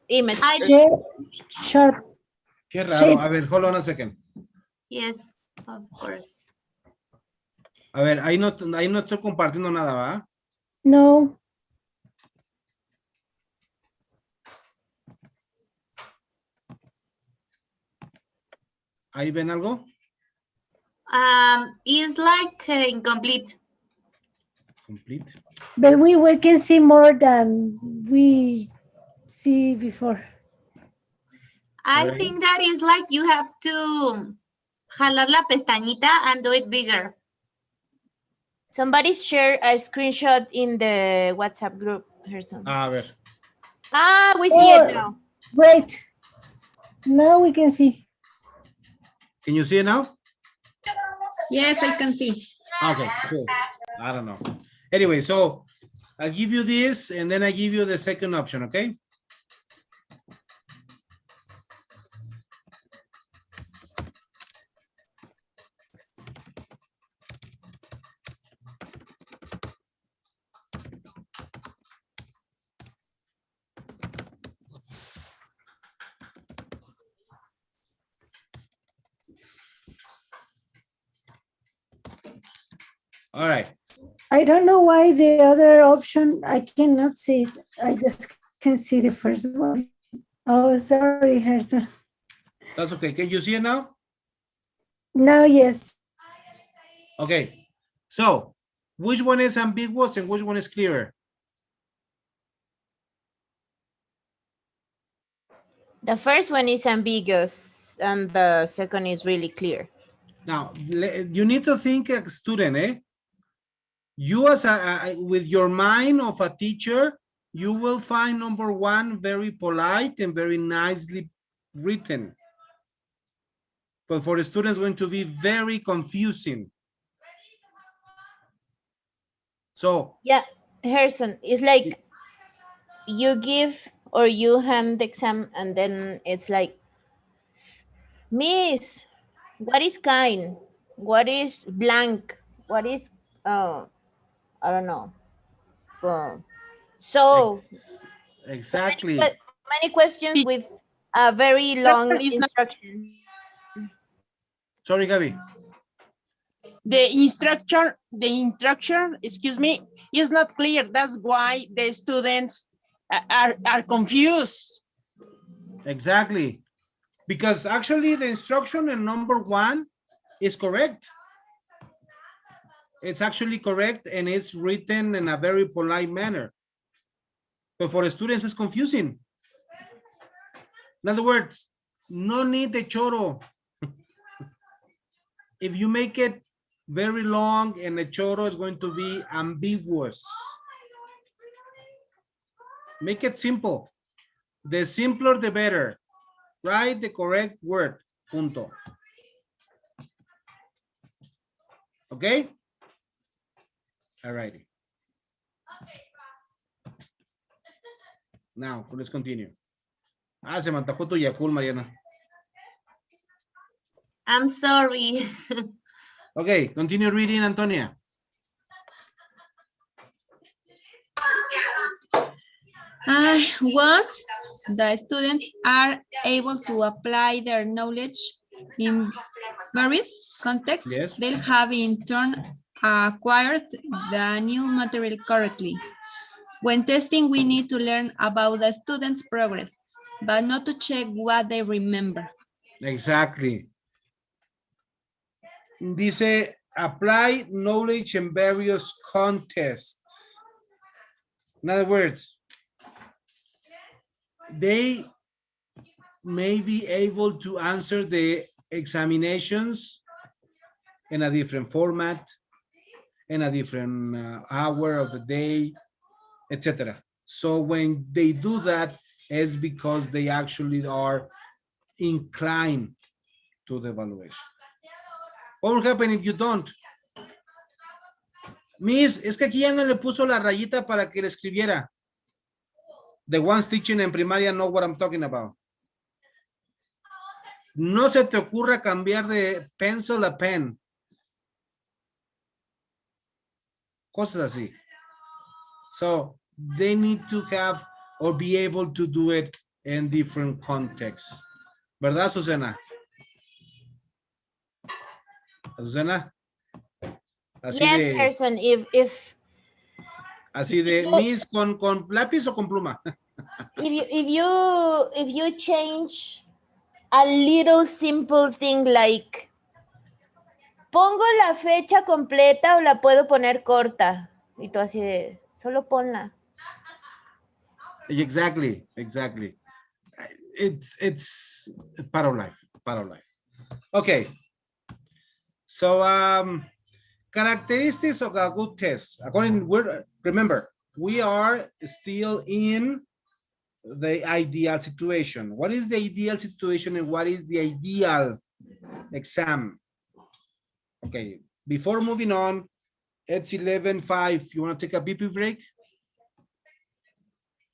image. Sharp. Qué raro. Shape. A ver, hold on a second. Yes, of course. A ver, ahí no estoy compartiendo nada, ¿va? No. ¿Ahí ven algo? It's like incomplete. Complete. But we can see more than we see before. I think that is like you have to jalar la pestañita and do it bigger. Somebody share a screenshot in the WhatsApp group. A ver. We see it now. Great. Now we can see. Can you see it now? Yes, I can see. Okay, cool. I don't know. Anyway, so I'll give you this and then I give you the second option, okay? All right. I don't know why the other option, I cannot see it. I just can see the first one. Oh, sorry, Gerson. That's okay. Can you see it now? Now, yes. Okay. So, which one is ambiguous and which one is clearer? The first one is ambiguous and the second is really clear. Now, you need to think as a student, eh? You as with your mind of a teacher, you will find number one very polite and very nicely written. But for the students, going to be very confusing. So yeah, Harrison, it's like you give or you hand the exam and then it's like, Miss, what is kind? What is blank? What is, I don't know. So exactly. but many questions with a very long Is not instruction. Sorry, Gabby. the instruction, excuse me, is not clear. That's why the students are confused. Exactly. Because actually the instruction in number one is correct. It's actually correct and it's written in a very polite manner. But for the students, it's confusing. In other words, no need the choro. If you make it very long and the choro is going to be ambiguous. Make it simple. The simpler, the better. Write the correct word. Punto. Okay? All righty. Now, let's continue. Ah, se me antojó tu Yakul, Mariana. I'm sorry. Okay, continue reading, Antonia. Once the students are able to apply their knowledge in various contexts, Yes. they'll have in turn acquired the new material correctly. When testing, we need to learn about the students' progress, but not to check what they remember. Exactly. Dice, apply knowledge in various contexts. In other words, they may be able to answer the examinations in a different format, in a different hour of the day, etc. So when they do that, it's because they actually are inclined to the evaluation. What will happen if you don't? Miss, es que aquí ya no le puso la rayita para que le escribiera. The ones teaching en primaria know what I'm talking about. No se te ocurra cambiar de pencil a pen. Cosas así. So they need to have or be able to do it in different contexts. ¿Verdad, Susana? Susana? Así Yes, de, Harrison, if así de, Miss, con lápiz o con pluma. if you change a little simple thing like pongo la fecha completa o la puedo poner corta y tú así de solo ponla. Exactly. It's part of life. Okay. So characteristics of a good test. Remember, we are still in the ideal situation. What is the ideal situation and what is the ideal exam? Okay, before moving on, it's 11:05. You want to take a BP break?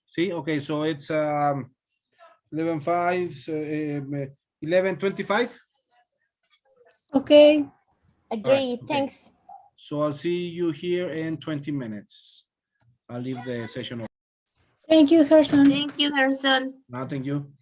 See, okay, so it's 11:05, 11:25. Okay. Agree, right, okay. Thanks. So I'll see you here in 20 minutes. I'll leave the session open. Thank you, Gerson. Thank you, Harrison. No, thank you.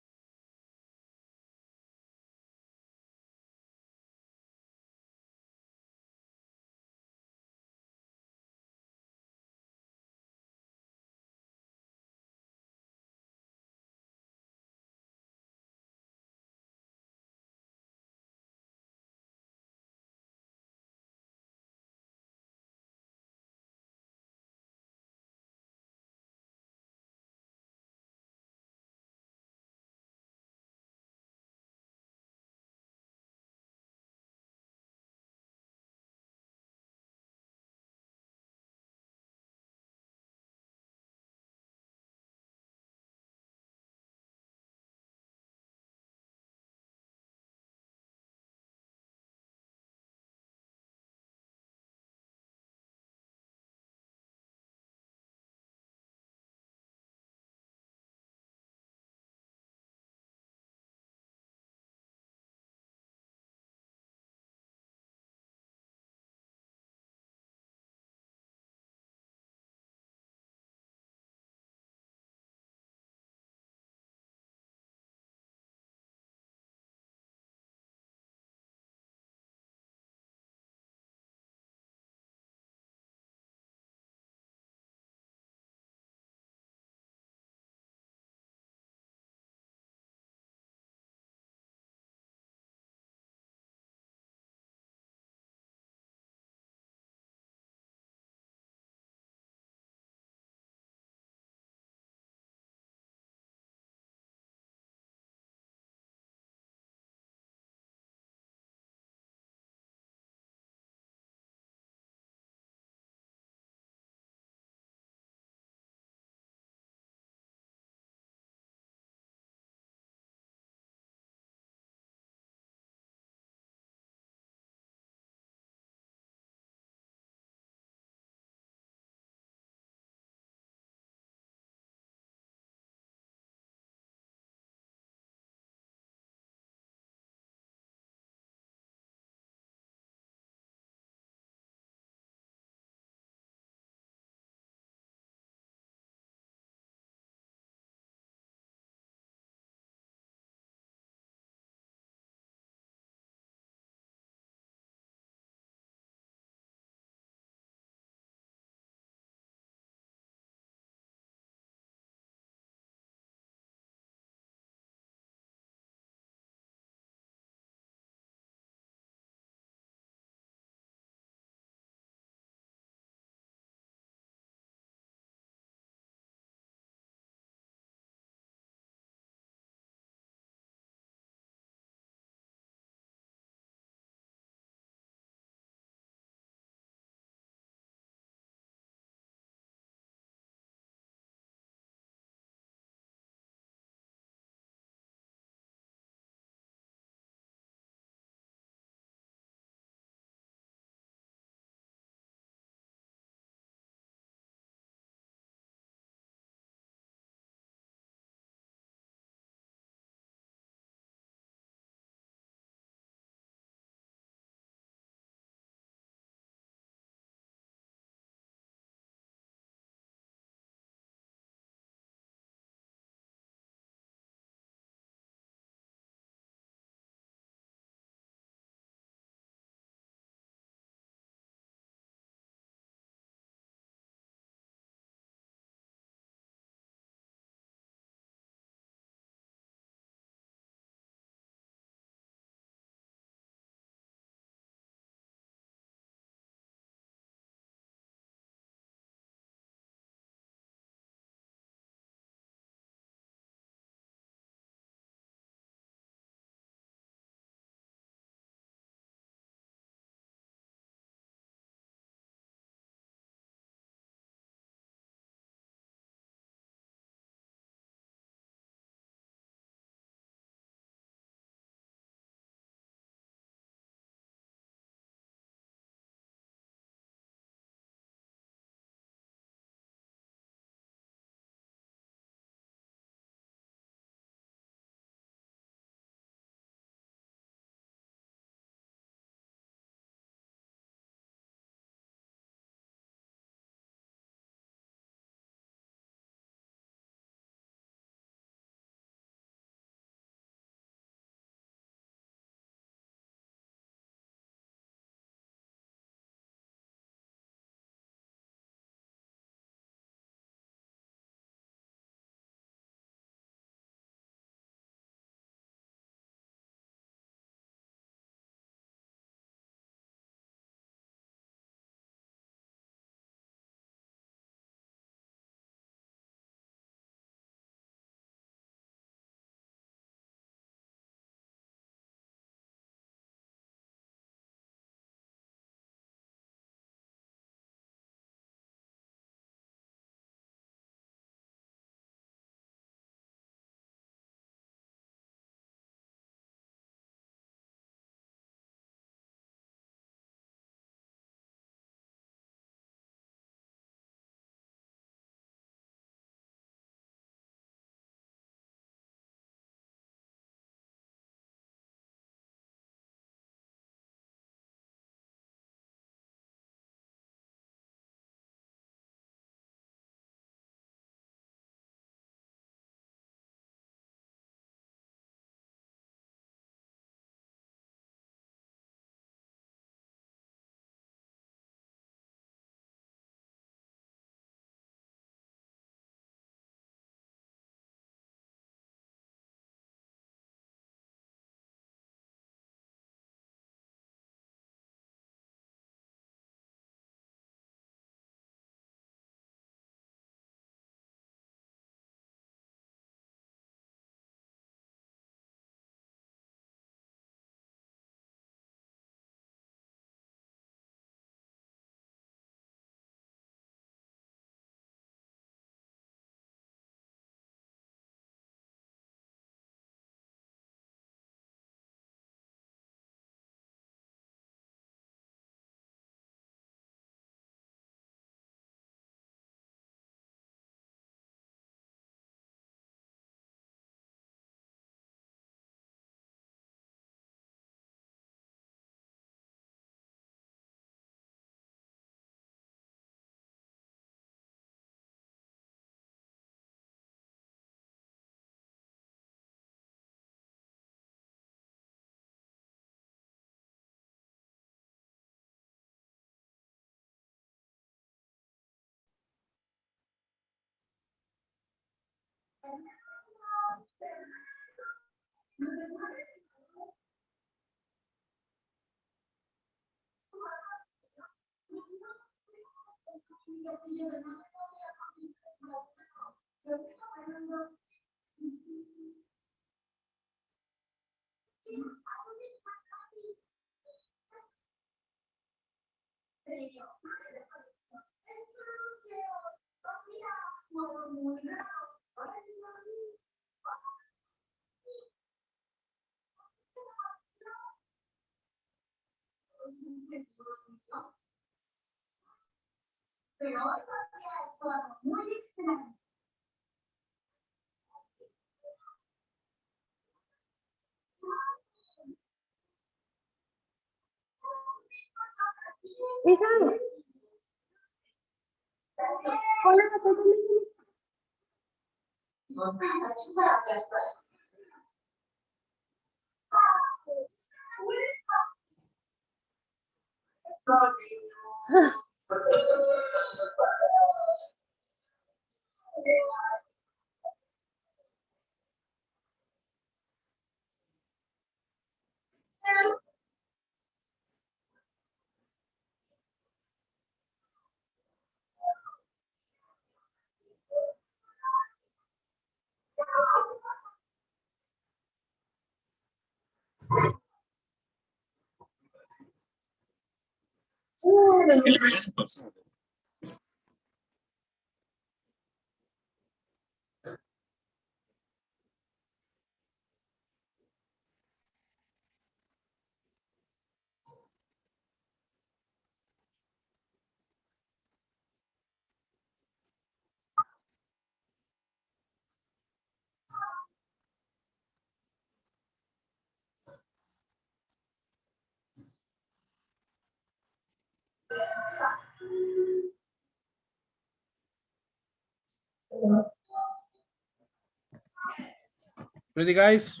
Ready, guys?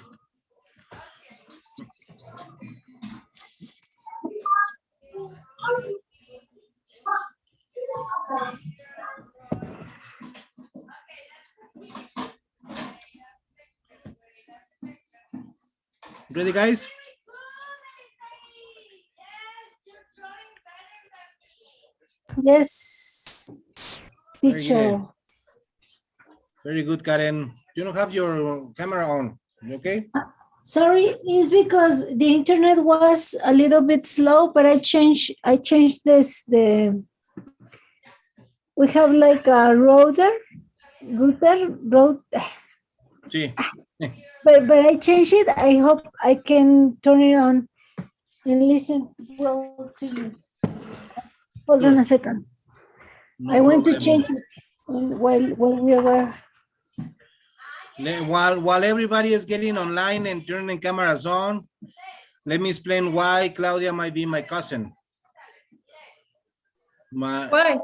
Ready, guys? Yes, Very good. teacher. Very good, Karen. You don't have your camera on. You okay? Sorry, it's because the internet was a little bit slow, but I changed this we have like a router, Sí. but I changed it. I hope I can turn it on and listen well to you. Hold on a second. No I went to problem. change it while we were. While everybody is getting online and turning cameras on, let me explain why Claudia might be my cousin. Why?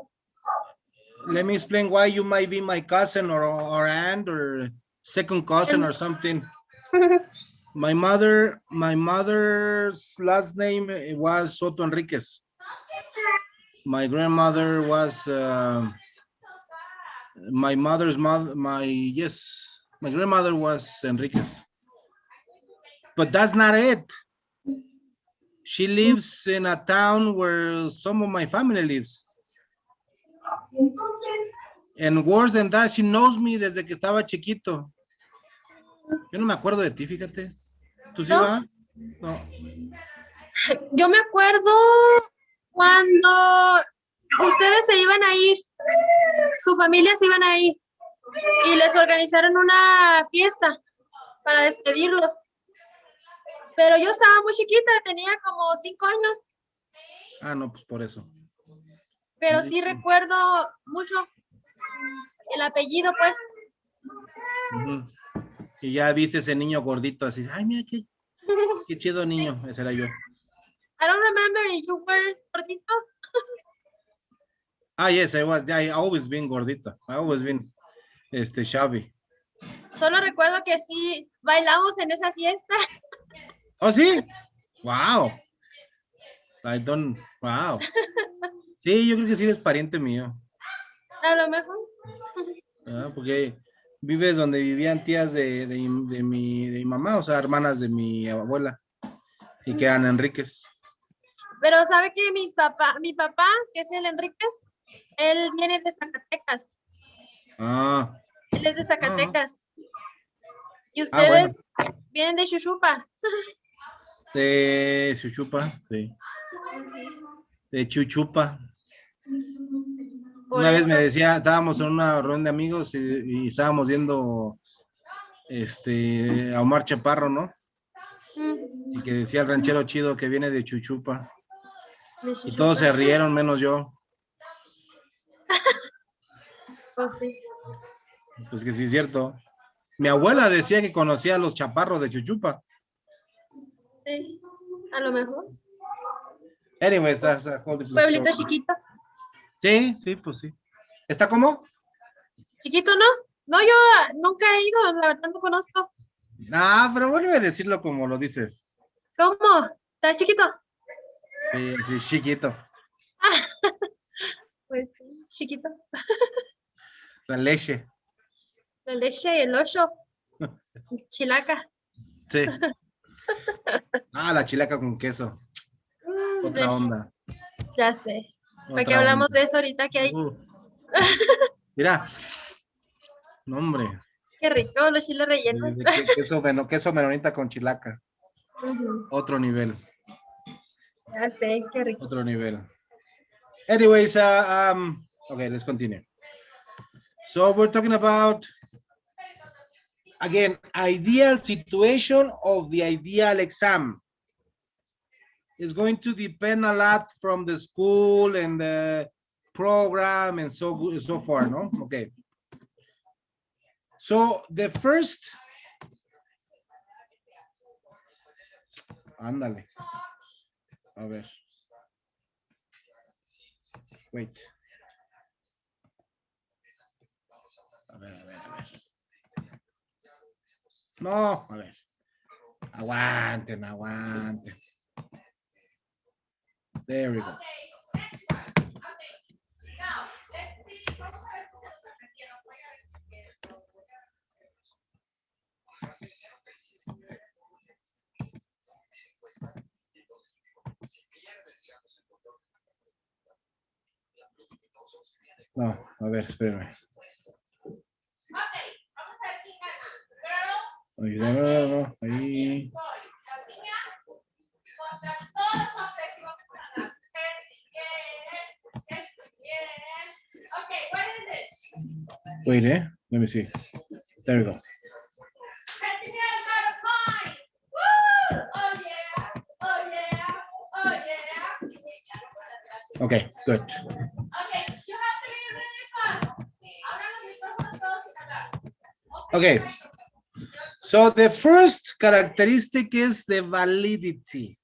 Let me explain why you might be my cousin or aunt or second cousin or something. My mother's last name was Soto Enriquez. My grandmother was my mother's mother. My grandmother was Enriquez. But that's not it. She lives in a town where some of my family lives. And worse than that, she knows me desde que estaba chiquito. Yo no me acuerdo de ti, fíjate. ¿Tú sí, ¿No? va? No. Yo me acuerdo cuando ustedes se iban a ir, su familia se iban a ir y les organizaron una fiesta para despedirlos. Pero yo estaba muy chiquita, tenía como 5 años, Ah, no, pues por eso. pero sí recuerdo mucho el apellido, pues. Ujú. Y ya viste ese niño gordito así, ay, mira qué chido niño, ese era yo. I don't remember if you were gordito. Ah, yes, I always been gordito. I always been chubby. Solo recuerdo que sí bailamos en esa fiesta. ¿Oh, sí? Wow. Wow. Sí, yo creo que sí eres pariente mío. A lo mejor. Porque Vives donde vivían tías de mi mamá, o sea, hermanas de mi abuela, y que eran Enríquez. Pero sabe que mi papá, que es el Enríquez, él viene de Zacatecas. Ah, Él es de Zacatecas. Y bueno. ustedes vienen de Xuxupa. De Chuchupa, sí. De Chuchupa. Por Una vez me eso. decía, estábamos en una reunión de amigos y estábamos viendo a Omar Chaparro, ¿no? Y que decía el ranchero chido que viene de Chuchupa. De Y Xuxupa. todos se rieron, menos yo. Pues sí. Pues que sí es cierto. Mi abuela decía que conocía a los chaparros de Chuchupa. Sí, a lo mejor. Anyways, that's a whole different Pueblito story. chiquito. Sí, sí, pues sí. ¿Está cómo? Chiquito, ¿no? No, yo nunca he ido, la verdad no conozco. Ah, pero vuelve a decirlo como lo dices. ¿Cómo? ¿Estás chiquito? Sí, sí, chiquito. Pues sí, chiquito. La leche. La leche y el ocho. Chilaca. Sí. Ah, la chilaca con queso. Otra onda. Ya sé. ¿Para qué Otra hablamos onda. de eso ahorita que hay? Mira. No, hombre. Qué rico, los chiles rellenos. Queso menonita con chilaca. Ujú. Otro nivel. Ya sé, qué rico. Otro nivel. Anyways, okay, let's continue. So we're talking about, again, ideal situation of the ideal exam. It's going to depend a lot from the school and the program and so far, no? Okay. So the first, ándale. A ver. Wait. A ver. No, a ver. Aguanten. There we go. No, a ver, espérame. No, ahí. Wait, let me see. There we go. Okay, good. Okay, so the first characteristic is the validity.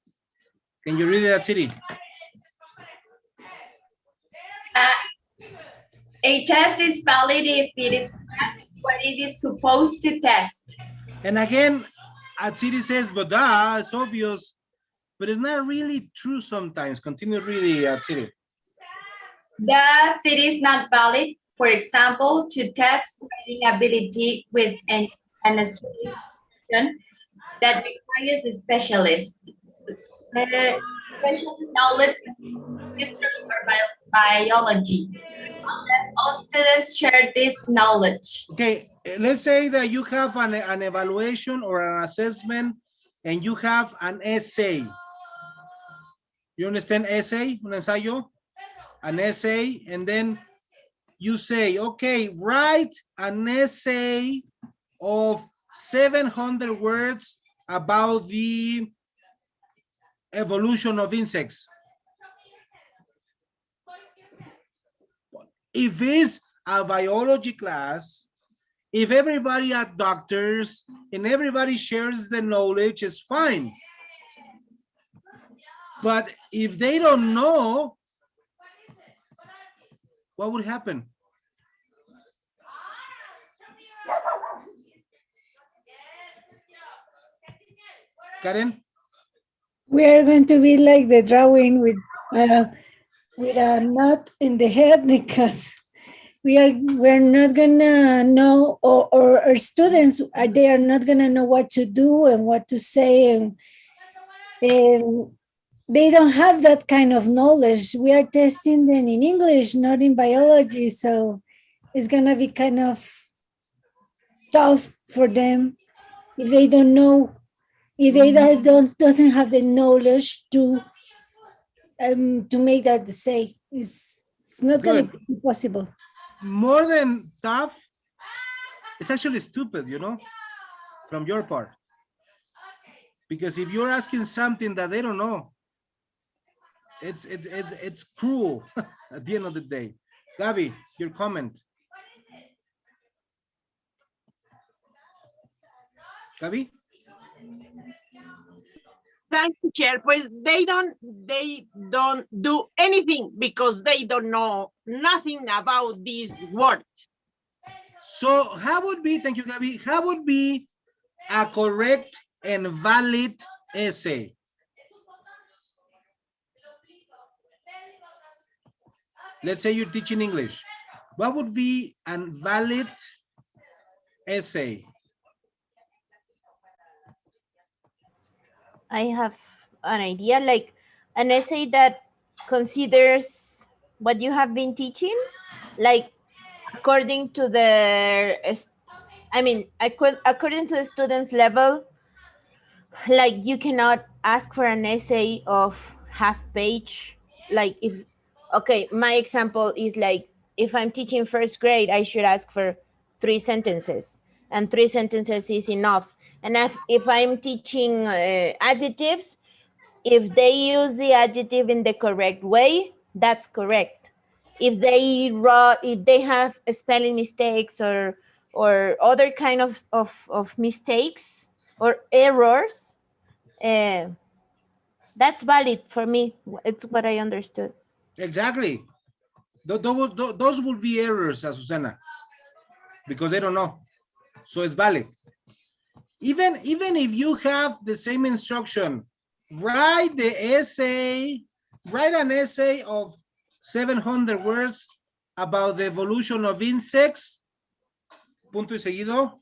Can you read that, Siri? A test is valid if it is what it is supposed to test. And again, Atsiri says, but it's obvious, but it's not really true sometimes. Continue reading, Atsiri. Thus, it is not valid, for example, to test writing ability with an association that requires a specialist knowledge in history or biology. All students share this knowledge. Okay, let's say that you have an evaluation or an assessment and you have an essay. You understand essay, un ensayo? An essay, and then you say, okay, write an essay of 700 words about the evolution of insects. If it's a biology class, if everybody are doctors and everybody shares the knowledge, it's fine. But if they don't know, what would happen? Karen? We are going to be like the drawing with a knot in the head because we're not gonna know, or our students they are not gonna know what to do and what to say, and they don't have that kind of knowledge. We are testing them in English, not in biology, so it's gonna be kind of tough for them if they don't know, if they don't doesn't have the knowledge to make that say. It's not gonna Good. be possible. More than tough, it's actually stupid, you know, from your part. Because if you're asking something that they don't know, it's cruel at the end of the day. Gabi, your comment. Gabi? Thank you, Chair. Pues they don't do anything because they don't know nothing about these words. So how would be, thank you, Gabi, how would be a correct and valid essay? Let's say you're teaching English. What would be a valid essay? I have an idea, like an essay that considers what you have been teaching, like according to according to the student's level. Like you cannot ask for an essay of half page. Like okay, my example is like, if I'm teaching first grade, I should ask for 3 sentences, and 3 sentences is enough. And if I'm teaching adjectives, if they use the adjective in the correct way, that's correct. If they have spelling mistakes or other kind of mistakes or errors, that's valid for me. It's what I understood. Exactly. Those would be errors, Azucena, because they don't know. So it's valid. Even if you have the same instruction, write an essay of 700 words about the evolution of insects, punto y seguido,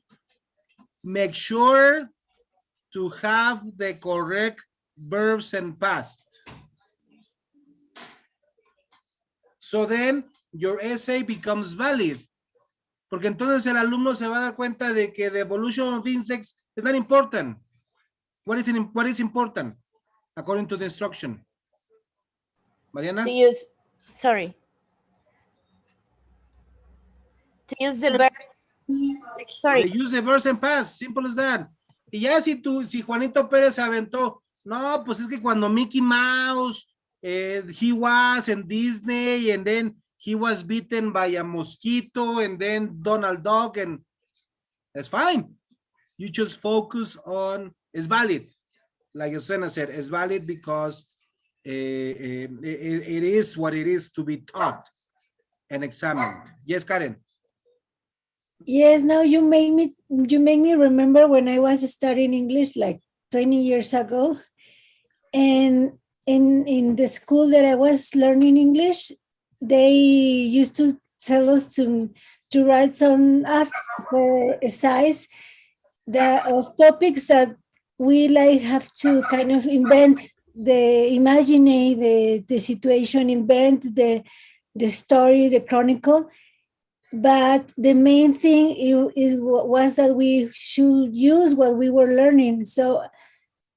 make sure to have the correct verbs and past. So then your essay becomes valid. Porque entonces el alumno se va a dar cuenta de que the evolution of insects is not important. What is important according to the instruction? Mariana? To use the verbs. Sorry. They use the verbs and past, simple as that. Y ya si Juanito Pérez se aventó, no, pues es que cuando Mickey Mouse, he was in Disney, and then he was bitten by a mosquito, and then Donald Duck, and that's fine. You just focus on, it's valid. Like Susana said, it's valid because it is what it is to be taught and examined. Yes, Karen. Yes, now you make me remember when I was studying English like 20 years ago, and in the school that I was learning English, they used to tell us to write some asks for a size of topics that we like have to kind of invent imagine the situation, invent the story, the chronicle. But the main thing was that we should use what we were learning. So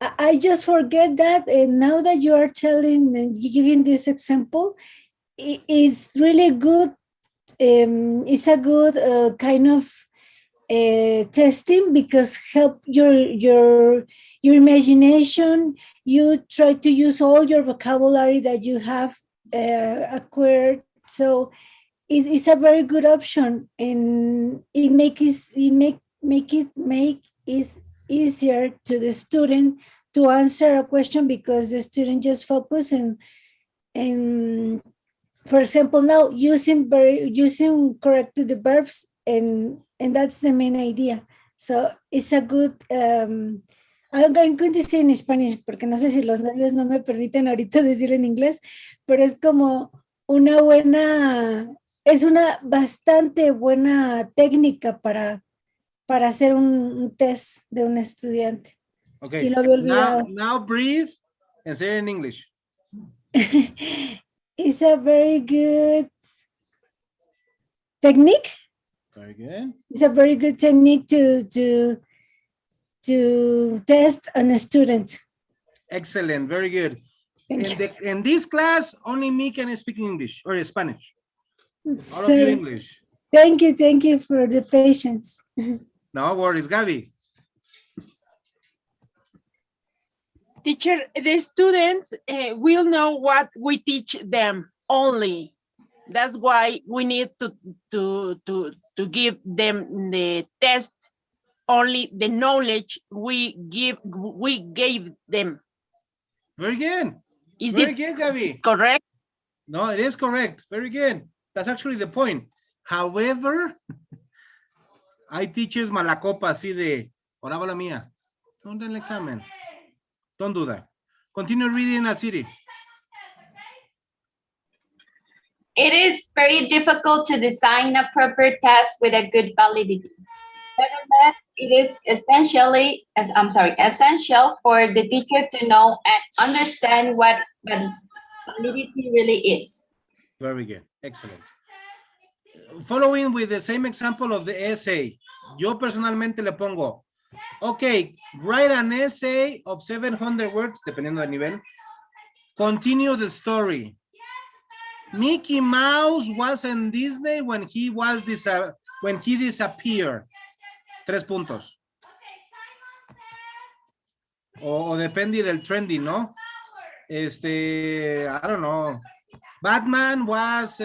I just forget that, and now that you are telling and giving this example, it's really good. It's a good kind of testing, because help your imagination. You try to use all your vocabulary that you have acquired. So it's a very good option, and it make it easier to the student to answer a question, because the student just focus and for example, now using correctly the verbs, and that's the main idea. So it's a good I'm going to say in Spanish, porque no sé si los nervios no me permiten ahorita decir en inglés, pero es como una buena es una bastante buena técnica para hacer un test de un estudiante. Okay. Y lo había olvidado. Now breathe and say it in English. It's a very good technique. Very good. It's a very good technique to test on a student. Excellent. Very good. Thank you. In this class, only me can speak English or Spanish. All of So, you English. thank you for the patience. No worries, Gaby. Teacher, the students will know what we teach them only. That's why we need to give them the test, only the knowledge we gave them. Very good. Is Very it good, Gaby. correct? No, it is correct. Very good. That's actually the point. However, hay teachers malacopa así de, ahora va la mía. No den el examen. Don't do that. Continue reading, Asiri. It is very difficult to design a proper test with a good validity. Nevertheless, it is essential for the teacher to know and understand what validity really is. Very good. Excellent. Following with the same example of the essay, yo personalmente le pongo, okay, write an essay of 700 words, dependiendo del nivel. Continue the story. Mickey Mouse was in Disney when he disappeared. 3 puntos. O depende del trending, ¿no? I don't know. Batman was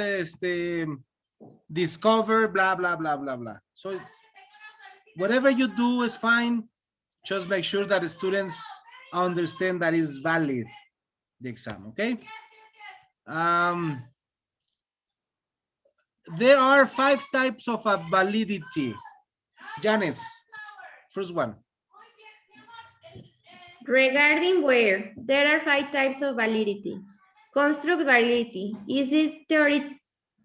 discovered, blah, blah, blah, blah, blah. So whatever you do is fine. Just make sure that the students understand that is valid, the exam, okay? There are 5 types of validity. Janice, first one. Regarding where, there are 5 types of validity. Construct validity is this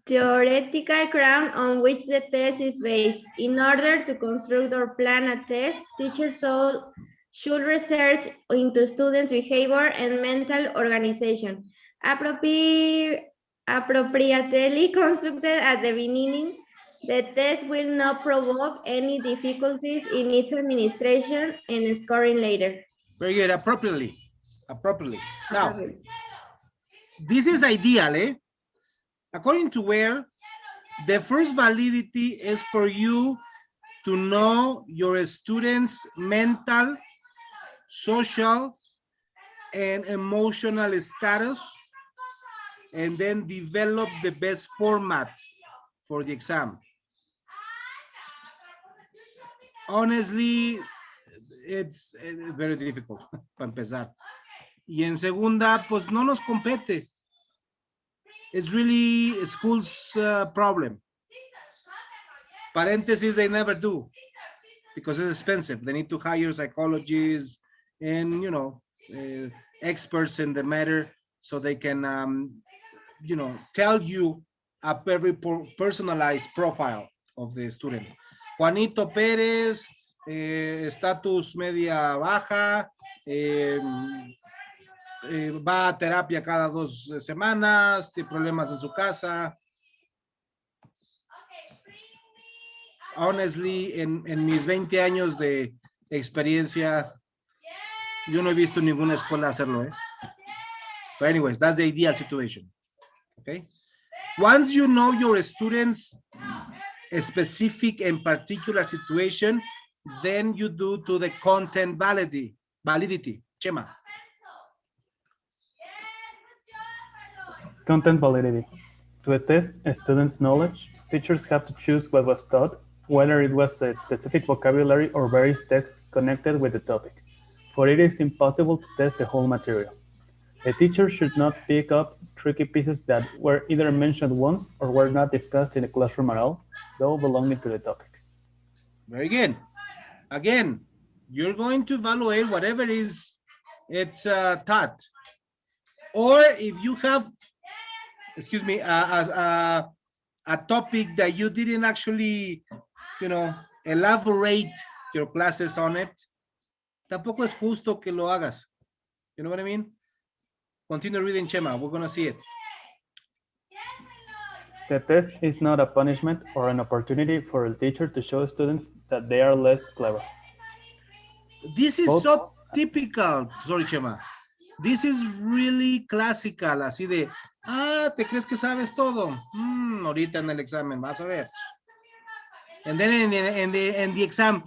theoretical ground on which the test is based. In order to construct or plan a test, teachers should research into students' behavior and mental organization. Appropriately constructed at the beginning, the test will not provoke any difficulties in its administration and scoring later. Very good, appropriately. Now, this is ideal, eh? According to where, the first validity is for you to know your students' mental, social, and emotional status, and then develop the best format for the exam. Honestly, it's very difficult para empezar. Y en segunda, pues no nos compete. It's really a school's problem. Parentheses, they never do because it's expensive. They need to hire psychologists and, you know, experts in the matter so they can, you know, tell you a very personalized profile of the student. Juanito Pérez, estatus media baja, va a terapia cada 2 semanas, tiene problemas en su casa. Honestly, en mis 20 años de experiencia, yo no he visto ninguna escuela hacerlo, ¿eh? But anyways, that's the ideal situation, okay? Once you know your students' specific and particular situation, then you do to the content validity. Chema. Content validity. To test a student's knowledge, teachers have to choose what was taught, whether it was a specific vocabulary or various texts connected with the topic, for it is impossible to test the whole material. A teacher should not pick up tricky pieces that were either mentioned once or were not discussed in the classroom at all, though belonging to the topic. Very good. Again, you're going to evaluate whatever it's taught. Or if you have, excuse me, a a topic that you didn't actually, elaborate your classes on it, tampoco es justo que lo hagas. You know what I mean? Continue reading, Chema. We're going to see it. The test is not a punishment or an opportunity for a teacher to show students that they are less clever. This is so typical. Sorry, Chema. This is really classical. Así de, ¿te crees que sabes todo? Ahorita en el examen, vas a ver. And then in the exam,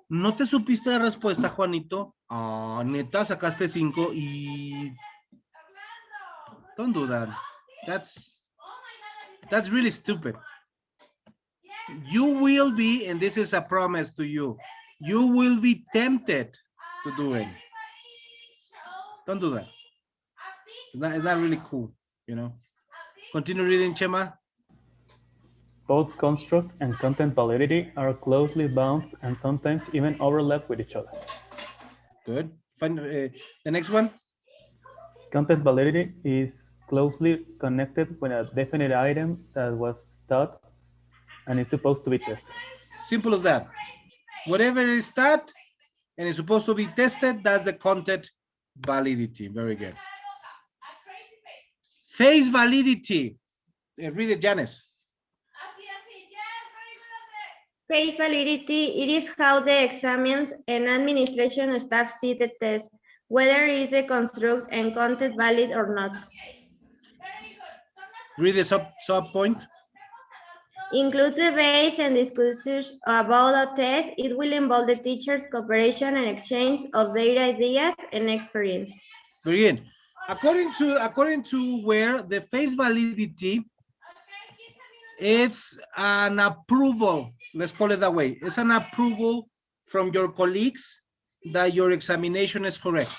¿no te supiste la respuesta, Juanito? Neta, sacaste 5 y... Don't do that. That's really stupid. You will be, and this is a promise to you, you will be tempted to do it. Don't do that. It's not really cool, Continue reading, Chema. Both construct and content validity are closely bound and sometimes even overlap with each other. Good. Fine. The next one. Content validity is closely connected with a definite item that was taught and is supposed to be tested. Simple as that. Whatever is taught and is supposed to be tested, that's the content validity. Very good. Face validity. Read it, Janice. Face validity, it is how the examines and administration staff see the test, whether is the construct and content valid or not. Read the sub point. Includes the base and discussions about a test. It will involve the teacher's cooperation and exchange of their ideas and experience. Very good. According to where the face validity, it's an approval. Let's call it that way. It's an approval from your colleagues that your examination is correct.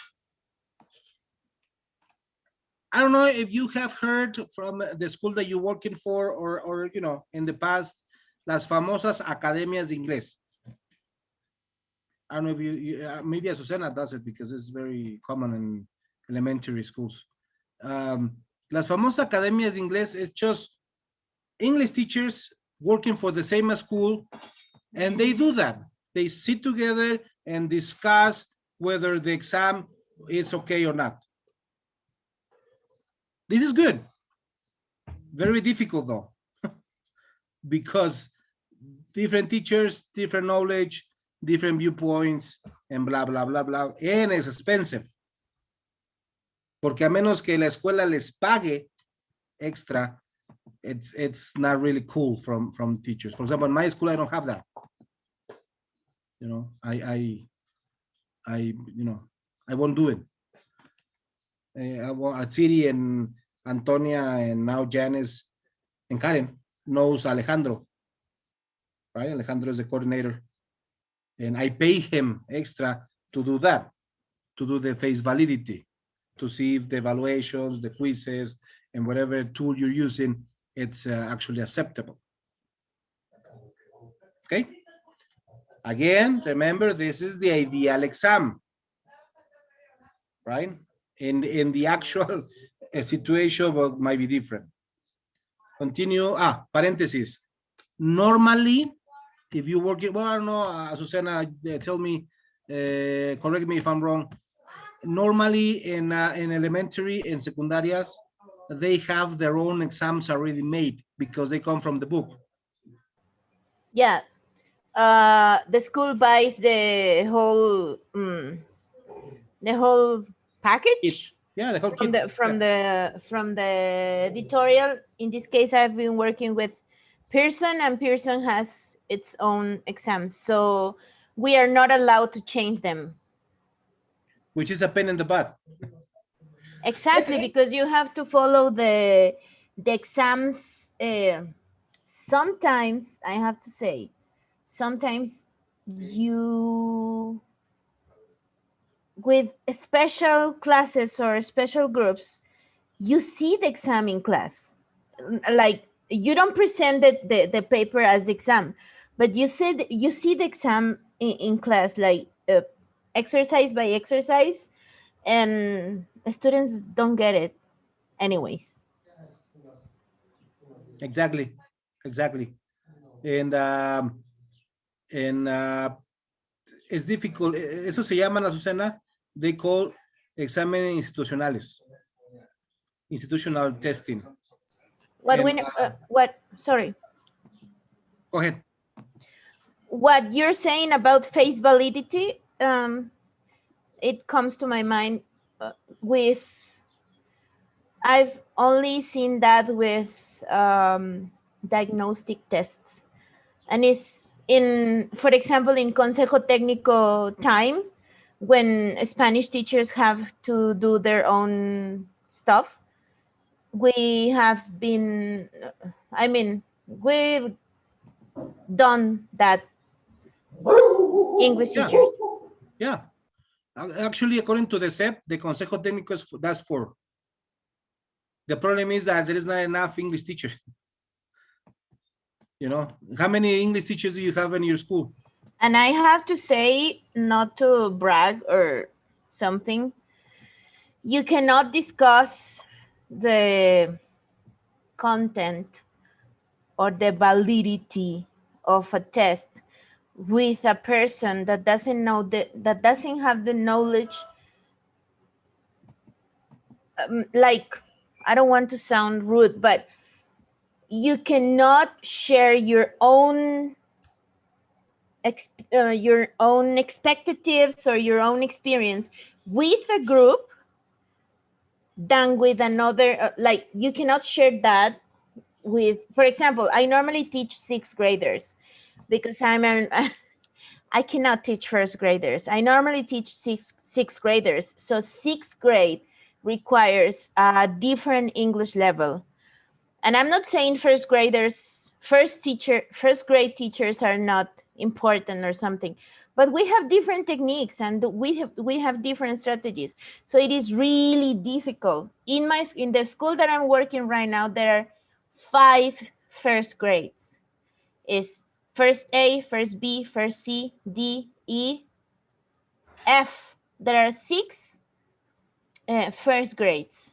I don't know if you have heard from the school that you're working for or in the past, las famosas academias de inglés. I don't know if you maybe Azucena does it because it's very common in elementary schools. Las famosas academias de inglés is just English teachers working for the same school, and they do that. They sit together and discuss whether the exam is okay or not. This is good. Very difficult though, because different teachers, different knowledge, different viewpoints, and blah, blah, blah, blah. And it's expensive. Porque a menos que la escuela les pague extra, it's not really cool from teachers. For example, in my school, I don't have that. I won't do it. Siri and Antonia and now Janice and Karen knows Alejandro, right? Alejandro is the coordinator, and I pay him extra to do that, to do the face validity, to see if the evaluations, the quizzes, and whatever tool you're using, it's actually acceptable. Okay. Again, remember, this is the ideal exam, right? In the actual situation, well, might be different. Continue. Parenthesis. Normally, if you work, well, I don't know, Susana, tell me, correct me if I'm wrong. Normally, in elementary and secundarias, they have their own exams already made because they come from the book. Yeah. The school buys the whole package. Yeah, the whole from the editorial. In this case, I've been working with Pearson, and Pearson has its own exams, so we are not allowed to change them. Which is a pain in the butt. Exactly, because you have to follow the exams. Sometimes, I have to say, sometimes you, with special classes or special groups, you see the exam in class. Like, you don't present the paper as the exam, but you see the exam in class, like exercise by exercise, and the students don't get it anyways. Exactly. exactly. And it's difficult. Eso se llaman, Azucena, they call exámenes institucionales, institutional testing. What And when what sorry. go ahead. What you're saying about face validity, it comes to my mind with I've only seen that with diagnostic tests, and it's in, for example, in Consejo Técnico time, when Spanish teachers have to do their own stuff. We have been, I mean, we've done that, English Yeah. teachers. Yeah. Actually, according to the SEP, the Consejo Técnico is that's for. The problem is that there is not enough English teachers. You know, how many English teachers do you have in your school? And I have to say, not to brag or something, you cannot discuss the content or the validity of a test with a person that doesn't know that doesn't have the knowledge. Like, I don't want to sound rude, but you cannot share your own expectatives or your own experience with a group than with another. Like, you cannot share that with, for example, I normally teach sixth graders because I cannot teach first graders. I normally teach sixth graders. So sixth grade requires a different English level. And I'm not saying first grade teachers are not important or something, but we have different techniques and we have different strategies. So it is really difficult. In the school that I'm working right now, there are 5 first grades. It's first A, first B, first C, D, E, F. There are 6 first grades.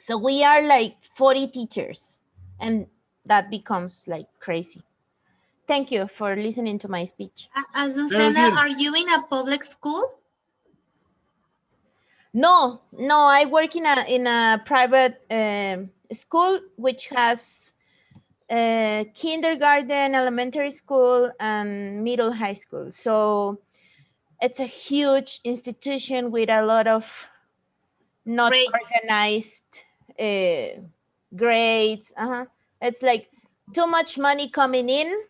So we are like 40 teachers, and that becomes like crazy. Thank you for listening to my speech. Azucena, are you in a public school? No, I work in a private school which has kindergarten, elementary school, and middle high school. So it's a huge institution with a lot of not organized grades. It's like too much money coming in,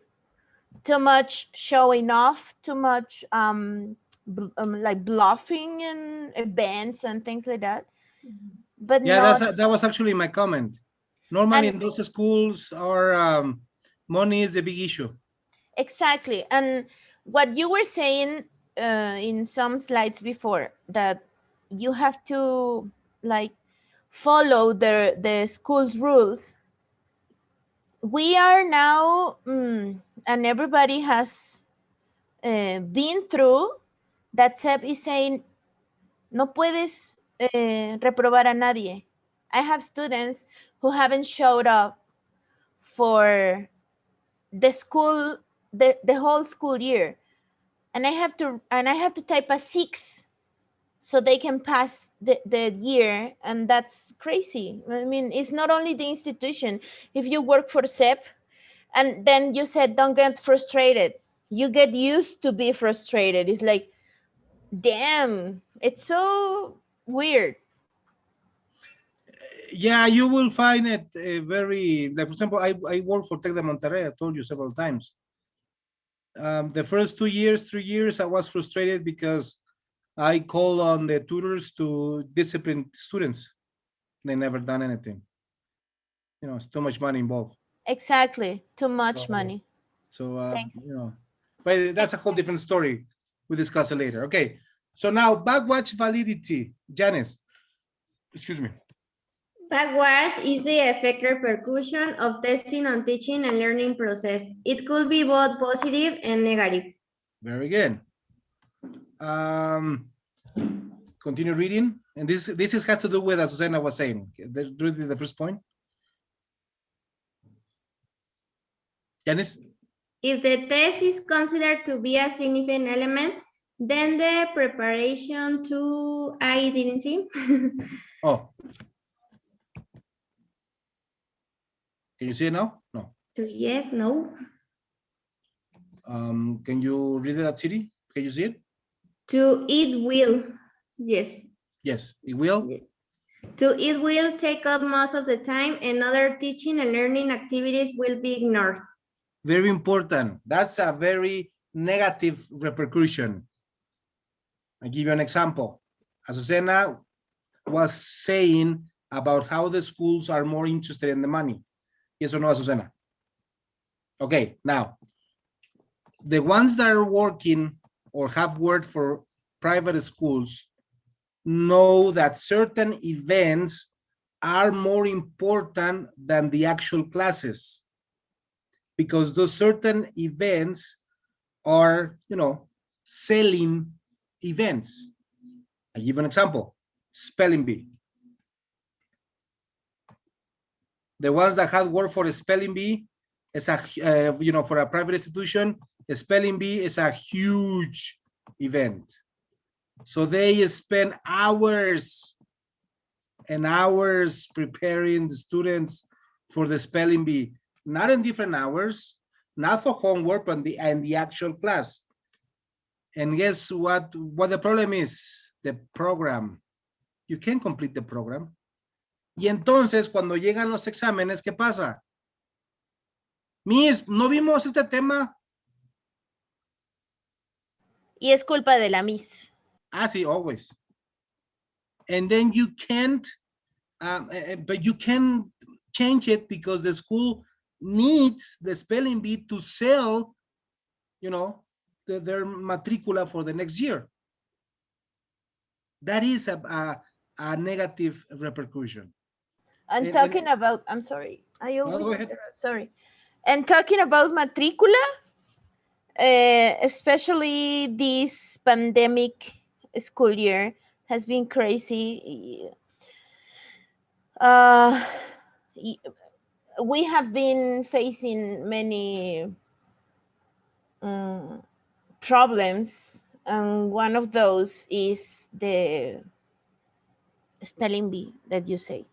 too much showing off, too much like bluffing in events and things like that. But yeah, not that was actually my comment. Normally in those schools, our money is the big issue. exactly. And what you were saying in some slides before, that you have to like follow the school's rules. We are now, and everybody has been through that. SEP is saying, no puedes reprobar a nadie. I have students who haven't showed up for the school, the whole school year, and I have to type a 6 so they can pass the year, and that's crazy. I mean, it's not only the institution. If you work for SEP, and then you said don't get frustrated, you get used to be frustrated. It's like, damn, it's so weird. Yeah, you will find it very, like, for example, I work for TEC de Monterrey. I told you several times. The first 2 years, 3 years, I was frustrated because I call on the tutors to discipline students. They never done anything. You know, it's too much money involved. Exactly, too much money. So, you know, but that's a whole different story. We'll discuss it later. Okay. So now backwash validity, Janice. Excuse me. Backwash is the effect repercussion of testing on teaching and learning process. It could be both positive and negative. Very good. Continue reading. And this has to do with, as Susana was saying, the first point. Janice? If the test is considered to be a significant element, then the preparation to, I didn't see. Oh. Can you see it now? No. To yes, no. Can you read it at City? Can you see it? To it will, yes. Yes, it will. Yes. To it will take up most of the time and other teaching and learning activities will be ignored. Very important. That's a very negative repercussion. I'll give you an example. Azucena was saying about how the schools are more interested in the money. Yes or no, Azucena? Okay, now, the ones that are working or have worked for private schools know that certain events are more important than the actual classes, because those certain events are, selling events. I give an example: spelling bee. The ones that had worked for a spelling bee is a, for a private institution, a spelling bee is a huge event. So they spend hours and hours preparing the students for the spelling bee, not in different hours, not for homework, but in the actual class. And guess what the problem is? The program. You can't complete the program. Y entonces, cuando llegan los exámenes, ¿qué pasa? Miss, ¿no vimos este tema? Y es culpa de la Miss. Ah, sí, always. And then you can't, but you can change it because the school needs the spelling bee to sell, their matricula for the next year. That is a negative repercussion. And talking about, I'm sorry. I always go ahead. Sorry. And talking about matricula, especially this pandemic school year has been crazy. We have been facing many problems, and one of those is the spelling bee that you say.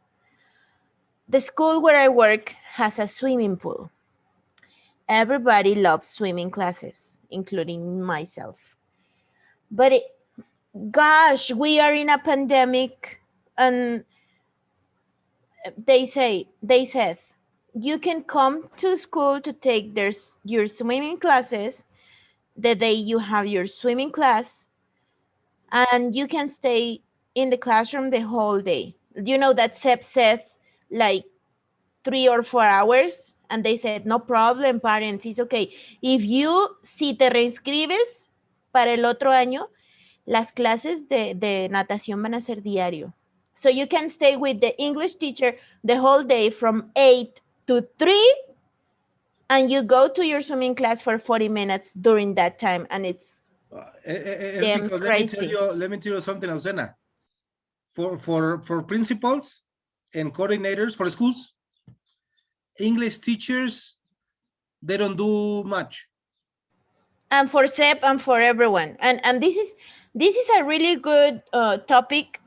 The school where I work has a swimming pool. Everybody loves swimming classes, including myself. But gosh, we are in a pandemic, and they said you can come to school to take your swimming classes the day you have your swimming class, and you can stay in the classroom the whole day. You know that SEP said like 3 or 4 hours, and they said, no problem, parents, it's okay. Si te reinscribes para el otro año, las clases de natación van a ser diario. So you can stay with the English teacher the whole day from 8 to 3, and you go to your swimming class for 40 minutes during that time, and it's damn because crazy. let me tell you something, Alcena. For principals and coordinators for schools, English teachers, they don't do much. And for SEP and for everyone. And this is a really good topic,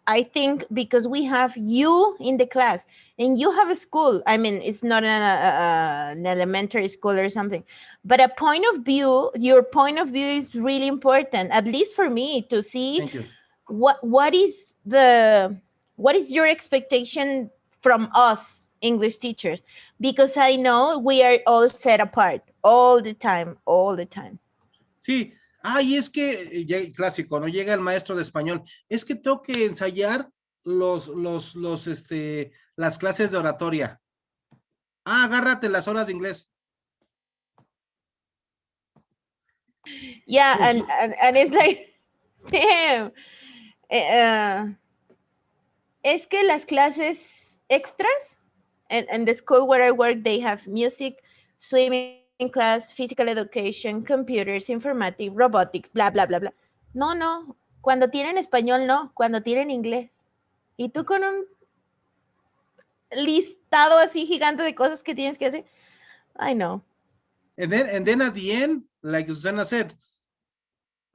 I think, because we have you in the class and you have a school. I mean, it's not an elementary school or something, but your point of view is really important, at least for me, to see what is your expectation from us English teachers, because I know we are all set apart all the time. Sí, y es que, clásico, ¿no? Llega el maestro de español, es que tengo que ensayar las clases de oratoria. Agárrate las horas de inglés. Yeah, and it's like, damn. Es que las clases extras, and the school where I work, they have music, swimming class, physical education, computers, informatics, robotics, bla, bla, bla, bla. No. Cuando tienen español, no. Cuando tienen inglés. Y tú con un listado así gigante de cosas que tienes que hacer. I know. And then at the end, like Susana said,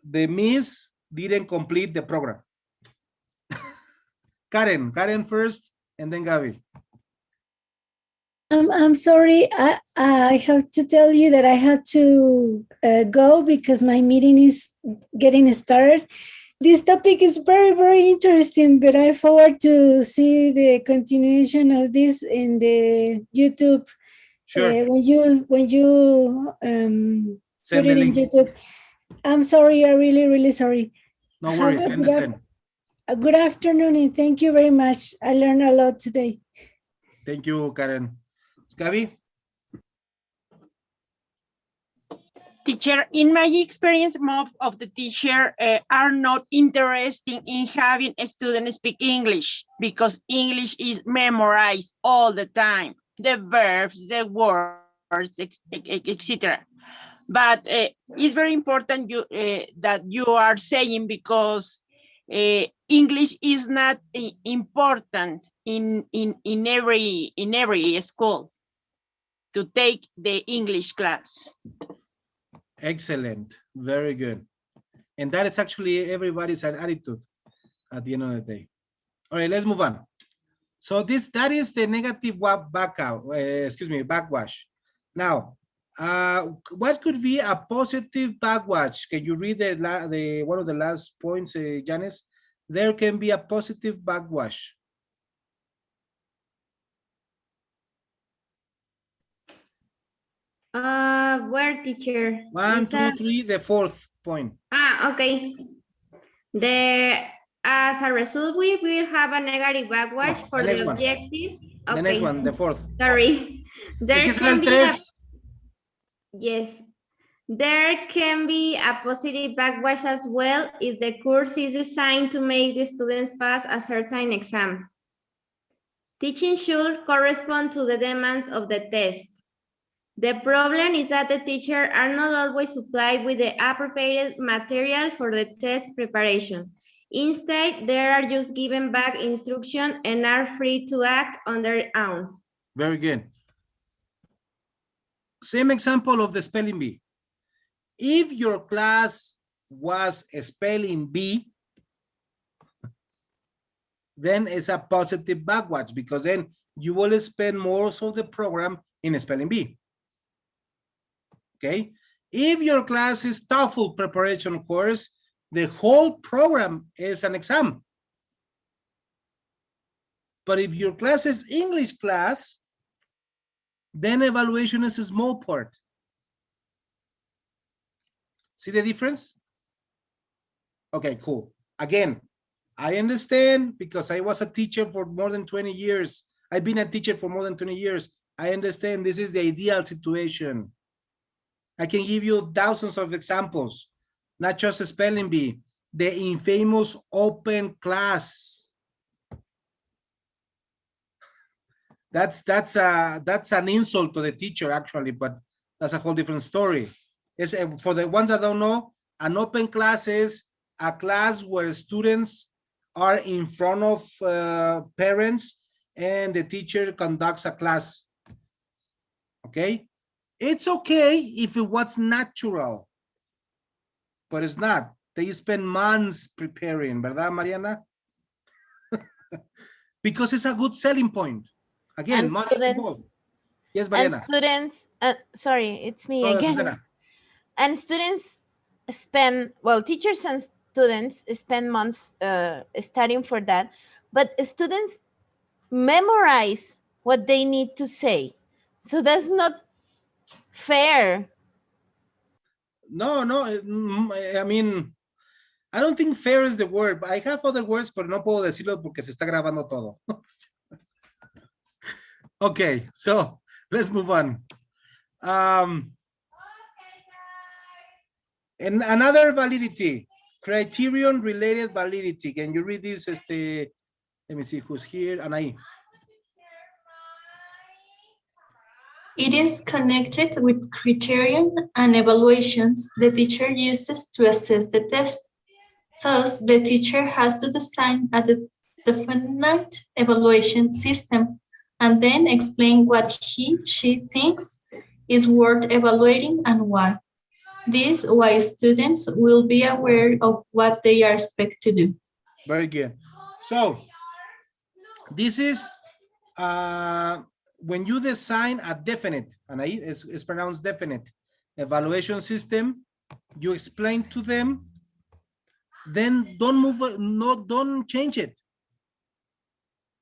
the miss didn't complete the program. Karen first, and then Gabi. I'm sorry. I have to tell you that I have to go because my meeting is getting started. This topic is very, very interesting, but I forward to see the continuation of this in the YouTube. Sure. When you Send put the it in link. YouTube. I'm sorry. I'm really, really sorry. No worries, I understand. A good afternoon, and thank you very much. I learned a lot today. Thank you, Karen. Gabi? Teacher, in my experience, most of the teachers are not interested in having a student speak English because English is memorized all the time, the verbs, the words, etc. But it's very important that you are saying because English is not important in every school to take the English class. Excellent, very good. And that is actually everybody's attitude at the end of the day. All right, let's move on. So that is the negative backwash. Now, what could be a positive backwash? Can you read the one of the last points, Janice? There can be a positive backwash. Where, teacher? 1, 2, 3, the fourth point. Okay. As a result, we will have a negative backwash for the objectives. Okay. The next one, the fourth. Sorry. There can be yes. There can be a positive backwash as well if the course is designed to make the students pass a certain exam. Teaching should correspond to the demands of the test. The problem is that the teachers are not always supplied with the appropriate material for the test preparation. Instead, they are just given back instruction and are free to act on their own. Very good. Same example of the spelling bee. If your class was a spelling bee, then it's a positive backwash because then you will spend most of the program in a spelling bee. Okay. If your class is TOEFL preparation course, the whole program is an exam. But if your class is English class, then evaluation is a small part. See the difference? Okay, cool. Again, I understand because I was a teacher for more than 20 years. I've been a teacher for more than 20 years. I understand this is the ideal situation. I can give you thousands of examples, not just a spelling bee, the infamous open class. That's an insult to the teacher actually, but that's a whole different story. It's, for the ones that don't know, an open class is a class where students are in front of parents and the teacher conducts a class. Okay? It's okay if it was natural, but it's not. They spend months preparing, ¿verdad, Mariana? Because it's a good selling point. Again, money is involved. Yes, Mariana. And students, sorry, it's me again. Susana. And students spend, well, teachers and students spend months studying for that, but students memorize what they need to say. So that's not fair. No, I mean, I don't think fair is the word. I have other words, pero no puedo decirlo porque se está grabando todo. Okay, so let's move on. And another validity, criterion related validity. Can you read this? Let me see who's here. Anaí. It is connected with criterion and evaluations the teacher uses to assess the test. Thus, the teacher has to design a definite evaluation system and then explain what she thinks is worth evaluating and why. This way students will be aware of what they are expected to do. Very good. So this is when you design a definite, and it's pronounced definite, evaluation system, you explain to them, then don't change it.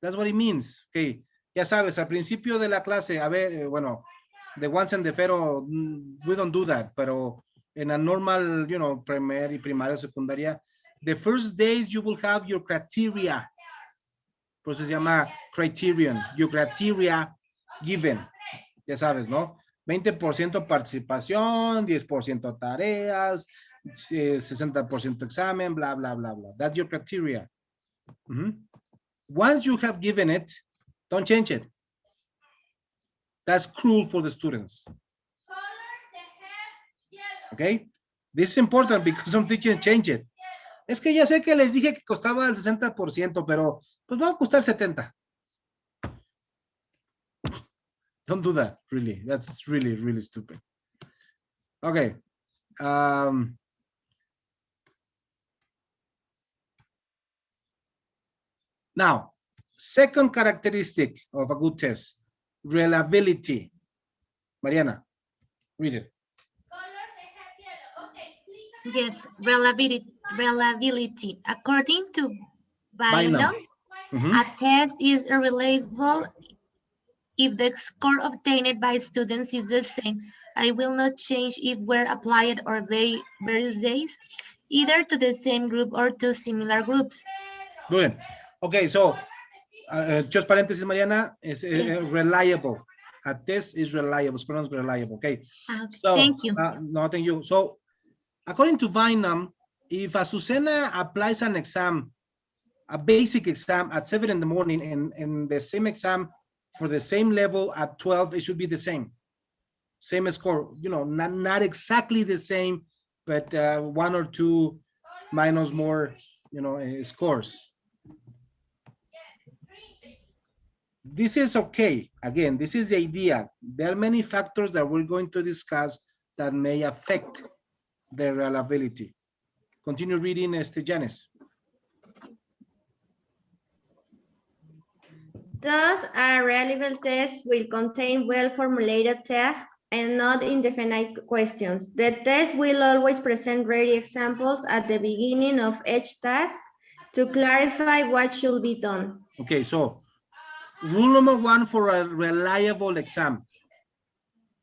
That's what it means. Okay, ya sabes, al principio de la clase, a ver, bueno, the ones and the fero, we don't do that, pero in a normal, you know, primaria, secundaria, the first days you will have your criteria. Por eso se llama criterion, your criteria given. Ya sabes, ¿no? 20% participación, 10% tareas, 60% examen, blah, blah, blah, blah. That's your criteria. Once you have given it, don't change it. That's cruel for the students. Okay? This is important because some teachers change it. Es que ya sé que les dije que costaba el 60%, pero pues va a costar 70%. Don't do that, really. That's really, really stupid. Okay. Now, second characteristic of a good test, reliability. Mariana, read it. Yes, reliability. According to Bynum, a test is reliable if the score obtained by students is the same. I will not change if we're applied or various days, either to the same group or to similar groups. Good. Okay, so just parenthesis, Mariana, is reliable. A test is reliable, it's pronounced reliable. Okay. So, thank you. No, thank you. So, according to Bynum, if Azucena applies an exam, a basic exam at 7 in the morning and the same exam for the same level at 12, it should be the same score, you know, not exactly the same, but 1 or 2 minus more, you know, scores. This is okay. Again, this is the idea. There are many factors that we're going to discuss that may affect the reliability. Continue reading, Janice. Thus, a reliable test will contain well-formulated tasks and not indefinite questions. The test will always present ready examples at the beginning of each task to clarify what should be done. Okay, so rule number 1 for a reliable exam.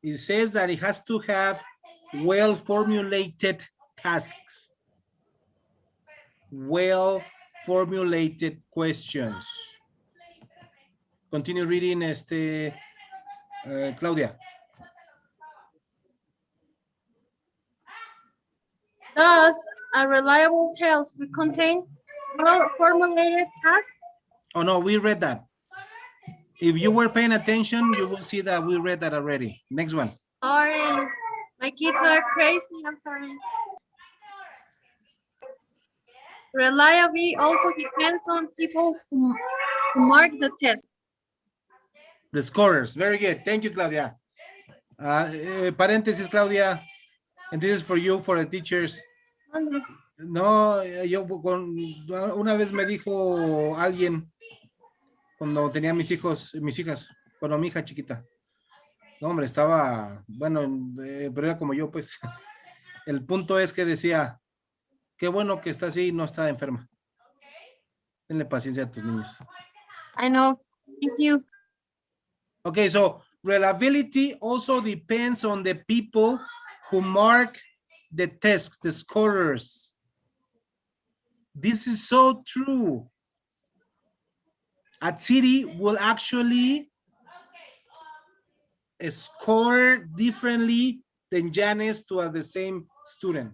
It says that it has to have well-formulated tasks, well-formulated questions. Continue reading, Claudia. Thus, a reliable test will contain well-formulated tasks. Oh, no, we read that. If you were paying attention, you will see that we read that already. Next one. Sorry, my kids are crazy, I'm sorry. Reliability also depends on people who mark the test. The scorers, very good. Thank you, Claudia. Paréntesis, Claudia. And this is for you, for the teachers. No, yo una vez me dijo alguien cuando tenía mis hijas, bueno, mi hija chiquita. No, hombre, estaba, bueno, pero era como yo, pues. El punto es que decía, qué bueno que está así y no está enferma. Tenle paciencia a tus niños. I know. Thank you. Okay, so reliability also depends on the people who mark the tests, the scorers. This is so true. At City will actually score differently than Janice to the same student.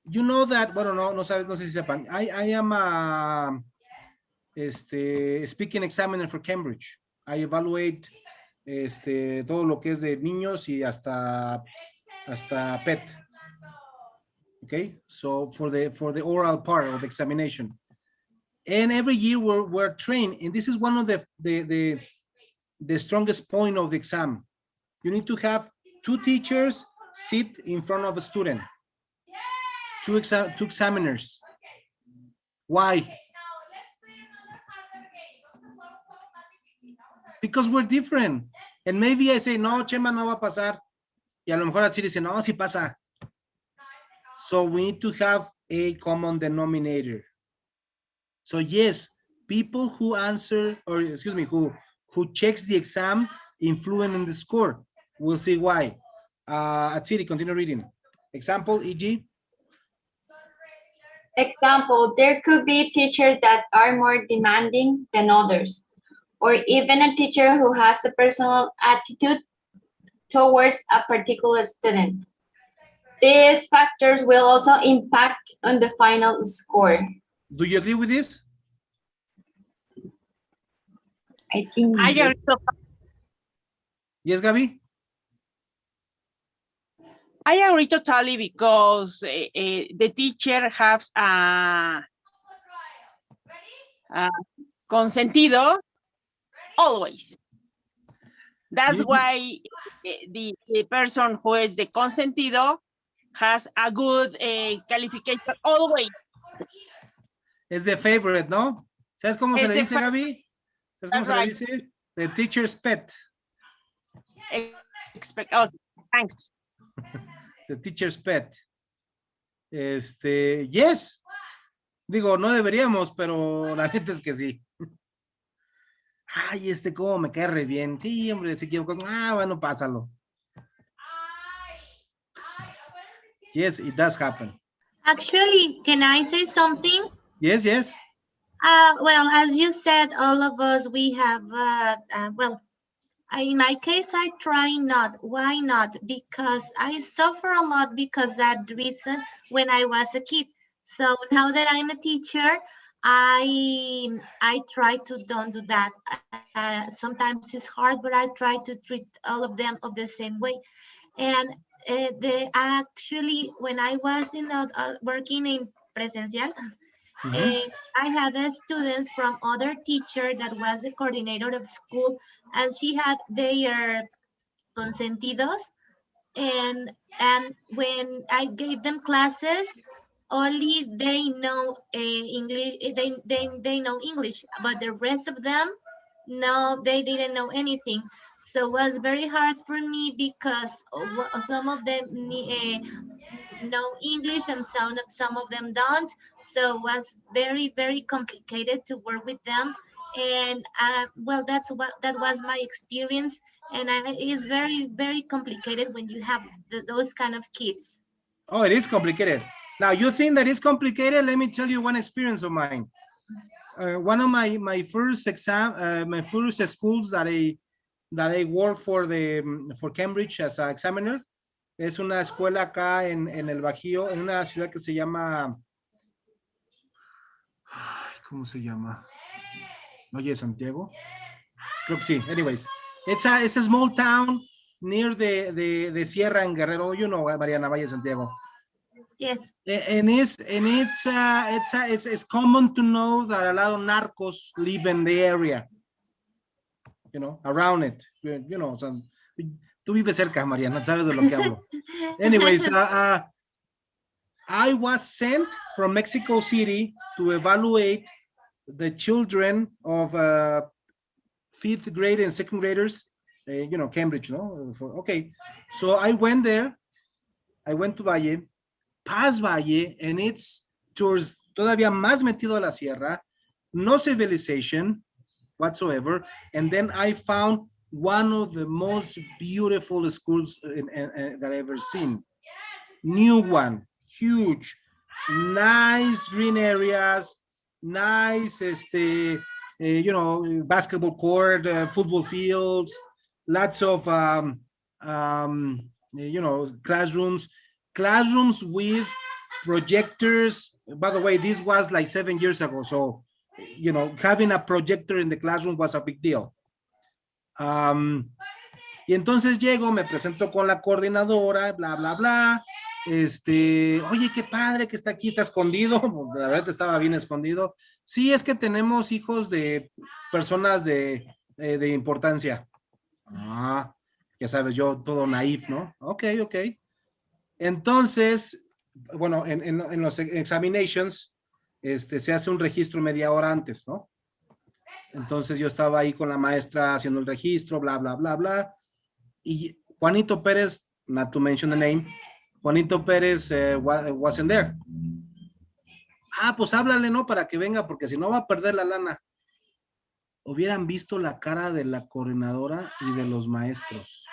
You know that, bueno, no sabes, no sé si sepan. I am a speaking examiner for Cambridge. I evaluate todo lo que es de niños y hasta PET. Okay, so for the oral part of the examination. And every year we're trained, and this is one of the the strongest point of the exam. You need to have two teachers sit in front of a student, two examiners. Why? Because we're different. And maybe I say, no, Chema no va a pasar. Y a lo mejor Atsiri dice, no, sí pasa. So we need to have a common denominator. So yes, people who answer, or excuse me, who checks the exam influence in the score. We'll see why. Atsiri, continue reading. Example, e.g. Example, there could be teachers that are more demanding than others, or even a teacher who has a personal attitude towards a particular student. These factors will also impact on the final score. Do you agree with this? I think I agree. Yes, Gabi? I agree totally because the teacher has a consentido always. That's why the person who is the consentido has a good calification always. Es the favorite, ¿no? ¿Sabes cómo se Es le the dice, Gaby? ¿Sabes cómo se le dice? The teacher's pet. Oh, thanks. The teacher's pet. Yes. Digo, no deberíamos, pero la neta es que sí. Ay, cómo me cae re bien. Sí, hombre, se equivocó. Bueno, pásalo. Yes, it does happen. Actually, can I say something? Yes, yes. Well, as you said, all of us, we have, well, in my case, I try not. Why not? Because I suffer a lot because that reason when I was a kid. So now that I'm a teacher, I try to don't do that. Sometimes it's hard, but I try to treat all of them of the same way. And actually, when I was working in presencial, I had students from other teacher that was the coordinator of school, and she had their consentidos, and when I gave them classes, only they know English. They know English, but the rest of them, no, they didn't know anything. So it was very hard for me because some of them know English and some of them don't. So it was very, very complicated to work with them. And well, that was my experience. And it is very, very complicated when you have those kind of kids. Oh, it is complicated. Now, you think that it's complicated? Let me tell you one experience of mine. One of my first my first schools that I worked for Cambridge as an examiner, es una escuela acá en el Bajío, en una ciudad que se llama, ¿cómo se llama? Oye, Santiago. Creo que sí. Anyways, it's a small town near the Sierra en Guerrero. You know, Mariana, Valle Santiago. Yes. And it's common to know that a lot of narcos live in the area, you know, around it, you know. So, tú vives cerca, Mariana, sabes de lo que hablo. Anyways, I was sent from Mexico City to evaluate the children of 5th grade and 2nd graders, you know, Cambridge, no? Okay, so I went there. I went to Valle, past Valle, and it's towards todavía más metido a la sierra, no civilization whatsoever. And then I found one of the most beautiful schools that I've ever seen. New one, huge, nice green areas, nice, you know, basketball court, football fields, lots of, you know, classrooms with projectors. By the way, this was like 7 years ago. So, you know, having a projector in the classroom was a big deal. Y entonces llego, me presento con la coordinadora, bla, bla, bla. Oye, qué padre que está aquí, está escondido. La verdad estaba bien escondido. Sí, es que tenemos hijos de personas de importancia. Ah, ya sabes, yo todo naif, ¿no? Ok, ok. Entonces, bueno, en los examinations, se hace un registro media hora antes, ¿no? Entonces yo estaba ahí con la maestra haciendo el registro, bla, bla, bla, bla. Y Juanito Pérez, not to mention the name, Juanito Pérez wasn't there. Ah, pues háblale, ¿no? Para que venga, porque si no va a perder la lana. Hubieran visto la cara de la coordinadora y de los maestros.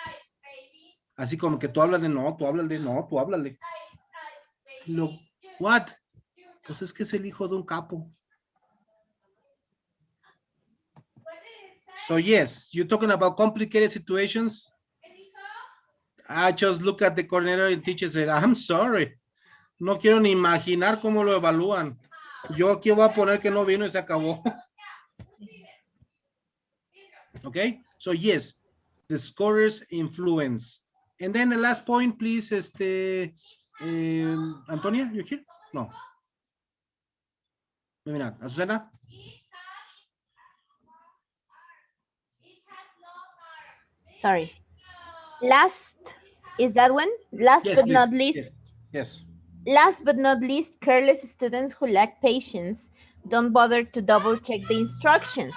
Así como que tú háblale, no, tú háblale, no, tú háblale. Lo, what? Pues es que es el hijo de un capo. So yes, you're talking about complicated situations. I just look at the coordinator and teacher said, I'm sorry. No quiero ni imaginar cómo lo evalúan. Yo aquí voy a poner que no vino y se acabó. Okay, so yes, the scorers influence. And then the last point, please, Antonia, you here? No. Mira, Azucena. Sorry. Last, is that one? Last Yes, but please. not least. Yes. Last but not least, careless students who lack patience don't bother to double check the instructions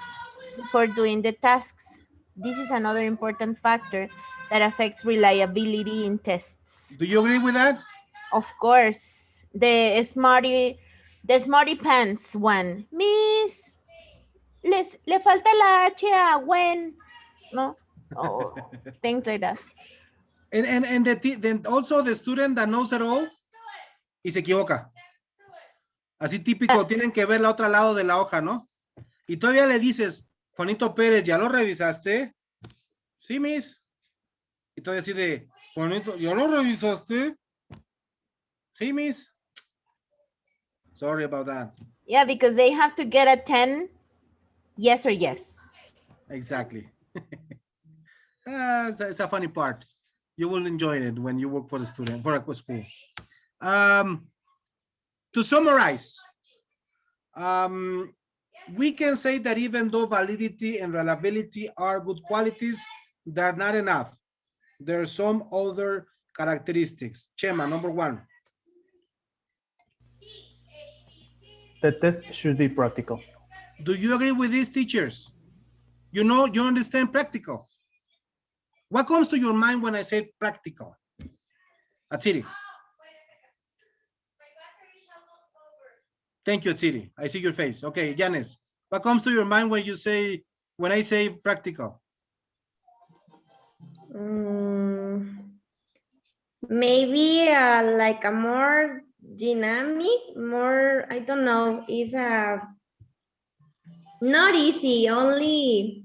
before doing the tasks. This is another important factor that affects reliability in tests. Do you agree with that? Of course. The smarty pants one. Miss, le falta la H a when, no? Oh, things like that. And then also the student that knows it all y se equivoca. Así típico, tienen que ver la otra lado de la hoja, ¿no? Y todavía le dices, Juanito Pérez, ¿ya lo revisaste? Sí, miss. Y todavía así de, Juanito, ¿ya lo revisaste? Sí, miss. Sorry about that. Yeah, because they have to get a 10, yes or yes. Exactly. It's a funny part. You will enjoy it when you work for the student, for a school. To summarize, we can say that even though validity and reliability are good qualities, they're not enough. There are some other characteristics. Chema, number one. The test should be practical. Do you agree with these teachers? You know, you understand practical. What comes to your mind when I say practical? Atsiri. Thank you, Atsiri. I see your face. Okay, Yanis. What comes to your mind when I say practical? Maybe like a more dynamic, more, I don't know, it's not easy, only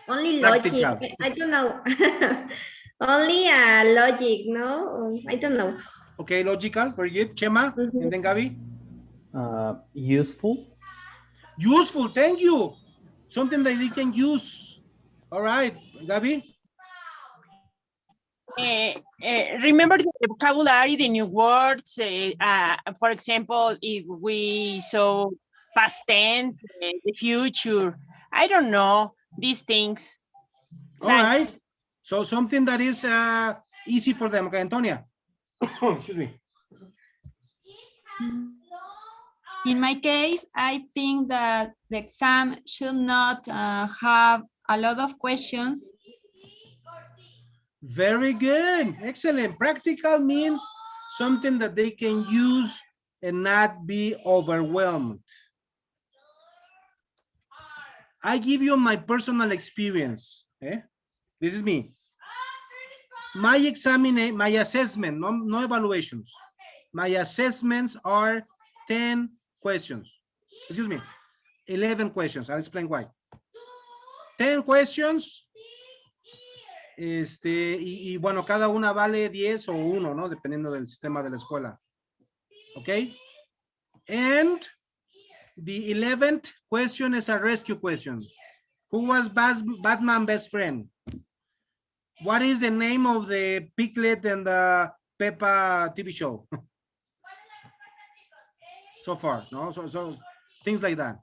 Practical. logic. I don't know. Only logic, no? I don't know. Okay, logical, very good. Chema, and then Gabi? Useful. Useful, thank you. Something that they can use. All right, Gabi? Remember the vocabulary, the new words. For example, if we saw past tense, the future, I don't know, these things. All right. So something that is easy for them. Okay, Antonia. Excuse me. In my case, I think that the exam should not have a lot of questions. Very good. Excellent. Practical means something that they can use and not be overwhelmed. I give you my personal experience. This is me. My assessment, no evaluations. My assessments are 10 questions. Excuse me, 11 questions. I'll explain why. 10 questions. Y bueno, cada una vale 10 o 1, ¿no? Dependiendo del sistema de la escuela. Okay? And the 11th question is a rescue question. Who was Batman's best friend? What is the name of the Piglet and the Peppa TV show? So far, no? So things like that.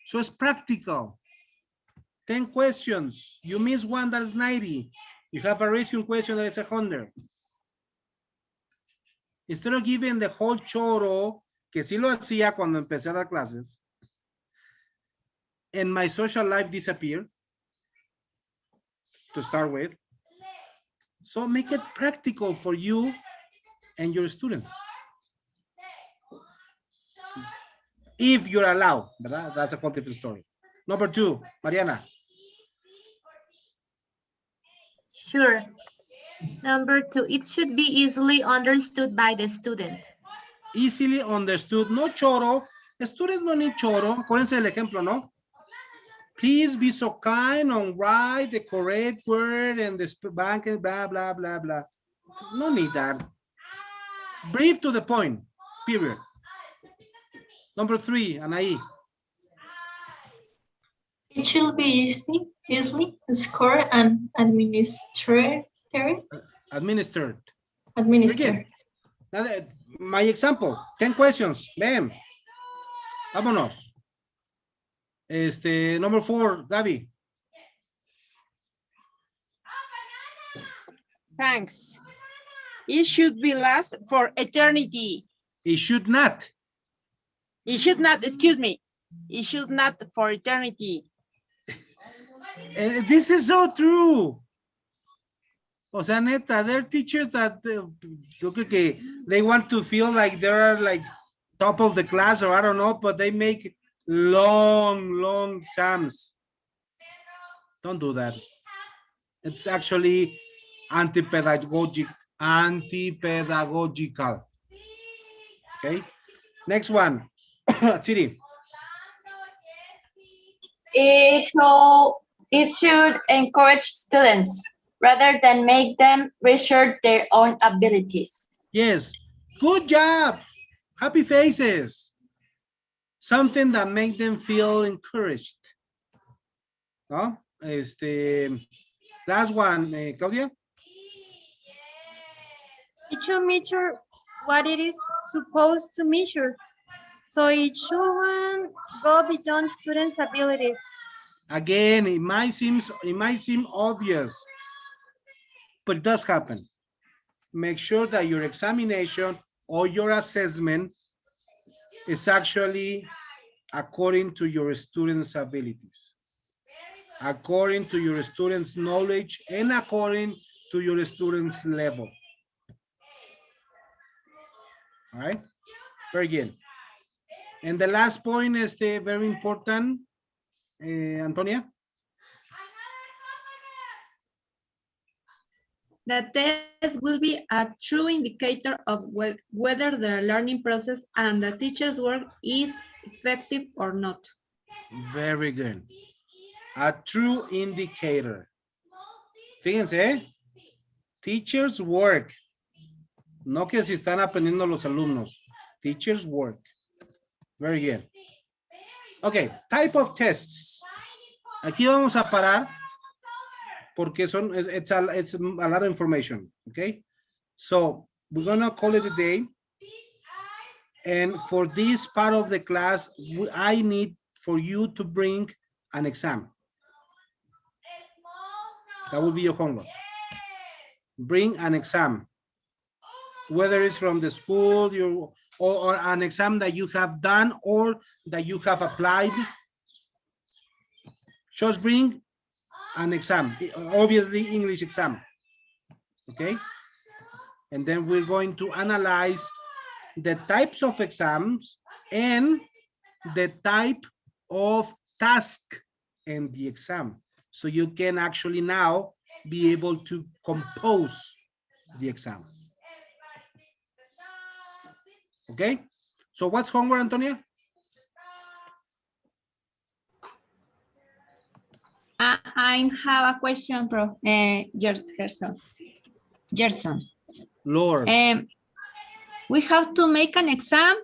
So it's practical. 10 questions. You miss one, that's 90. You have a risking question that is 100. Instead of giving the whole choro, que sí lo hacía cuando empecé a dar clases, and my social life disappeared to start with. So make it practical for you and your students. If you're allowed, ¿verdad? That's a whole different story. Number 2, Mariana. Sure. Number 2, it should be easily understood by the student. Easily understood, no choro. Students no need choro. Acuérdense del ejemplo, ¿no? Please be so kind and write the correct word and the bank and blah, blah, blah, blah. No need that. Brief to the point, period. Number 3, Anaí. It should be easily scored and administered. Administered. Administered. Now, my example, 10 questions, bam. Vámonos. Number 4, Gaby. Thanks. It should be last for eternity. It should not. It should not, excuse me. It should not for eternity. This is so true. O sea, neta, there are teachers that they want to feel like they're like top of the class, or I don't know, but they make long exams. Don't do that. It's actually anti-pedagogical. Okay. Next one. Chiri. It should encourage students rather than make them research their own abilities. Yes. Good job. Happy faces. Something that makes them feel encouraged. ¿No? Last one, Claudia. It should measure what it is supposed to measure. So it shouldn't go beyond students' abilities. Again, it might seem obvious, but it does happen. Make sure that your examination or your assessment is actually according to your students' abilities, according to your students' knowledge, and according to your students' level. All right, very good. And the last point is very important, Antonia. The test will be a true indicator of whether the learning process and the teacher's work is effective or not. Very good. A true indicator. Fíjense, teacher's work. No que si están aprendiendo los alumnos. Teacher's work. Very good. Okay, type of tests. Aquí vamos a parar porque it's a lot of information. Okay, so we're gonna call it a day. And for this part of the class, I need for you to bring an exam. That will be your homework. Bring an exam, whether it's from the school, or an exam that you have done or that you have applied. Just bring an exam, obviously English exam, okay? And then we're going to analyze the types of exams and the type of task in the exam. So you can actually now be able to compose the exam. Okay, so what's homework, Antonia? I have a question, Prof. Gerson. Lord. We have to make an exam.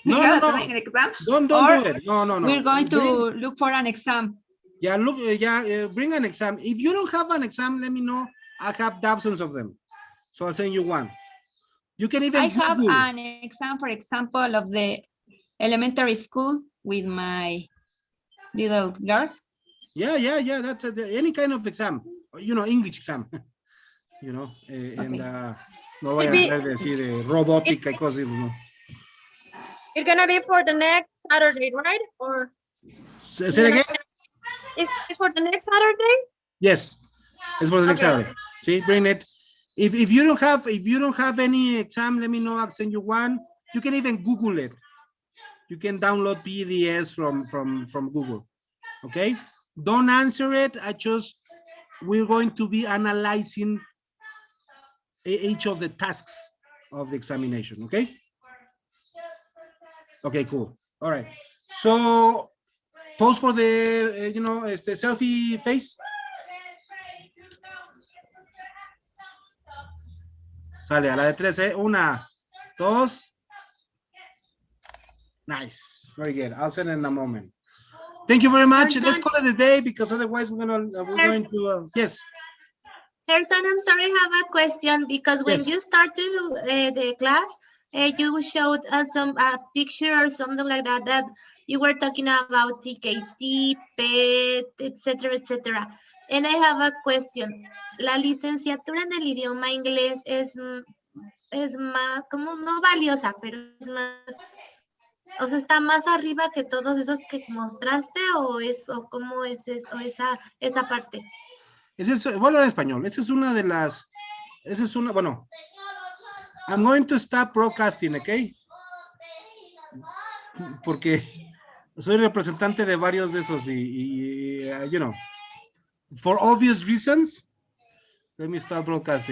No. Make an exam. Don't do it. No. We're going to look for an exam. Yeah, bring an exam. If you don't have an exam, let me know. I have thousands of them. So I'll send you one. You can even have Google. An exam, for example, of the elementary school with my little girl. Yeah. That's any kind of exam, English exam, and no voy a entrar de decir robótica y cosas, no. It's gonna be for the next Saturday, right? Or Say it again? It's for the next Saturday? Yes, it's for the next Okay. Saturday. See, bring it. If you don't have any exam, let me know. I'll send you one. You can even Google it. You can download PDFs from Google. Okay. Don't answer it. We're going to be analyzing each of the tasks of the examination. Okay. Okay. Cool. All right. So pose for the selfie face. Sale a la de 13. 1, 2. Nice. Very good. I'll send it in a moment. Thank you very much. Let's call it a day because otherwise we're going to yes. Gerson, I'm sorry, I have a question because when Yes. you started the class, you showed us some picture or something like that you were talking about TKT, PET, etc. And I have a question. La licenciatura en el idioma inglés es más, como no valiosa, pero es más, o sea, está más arriba que todos esos que mostraste o cómo es eso, esa parte. Voy a hablar en español. Bueno, I'm going to stop broadcasting, ¿ok? Porque soy representante de varios de esos y for obvious reasons, let me stop broadcasting.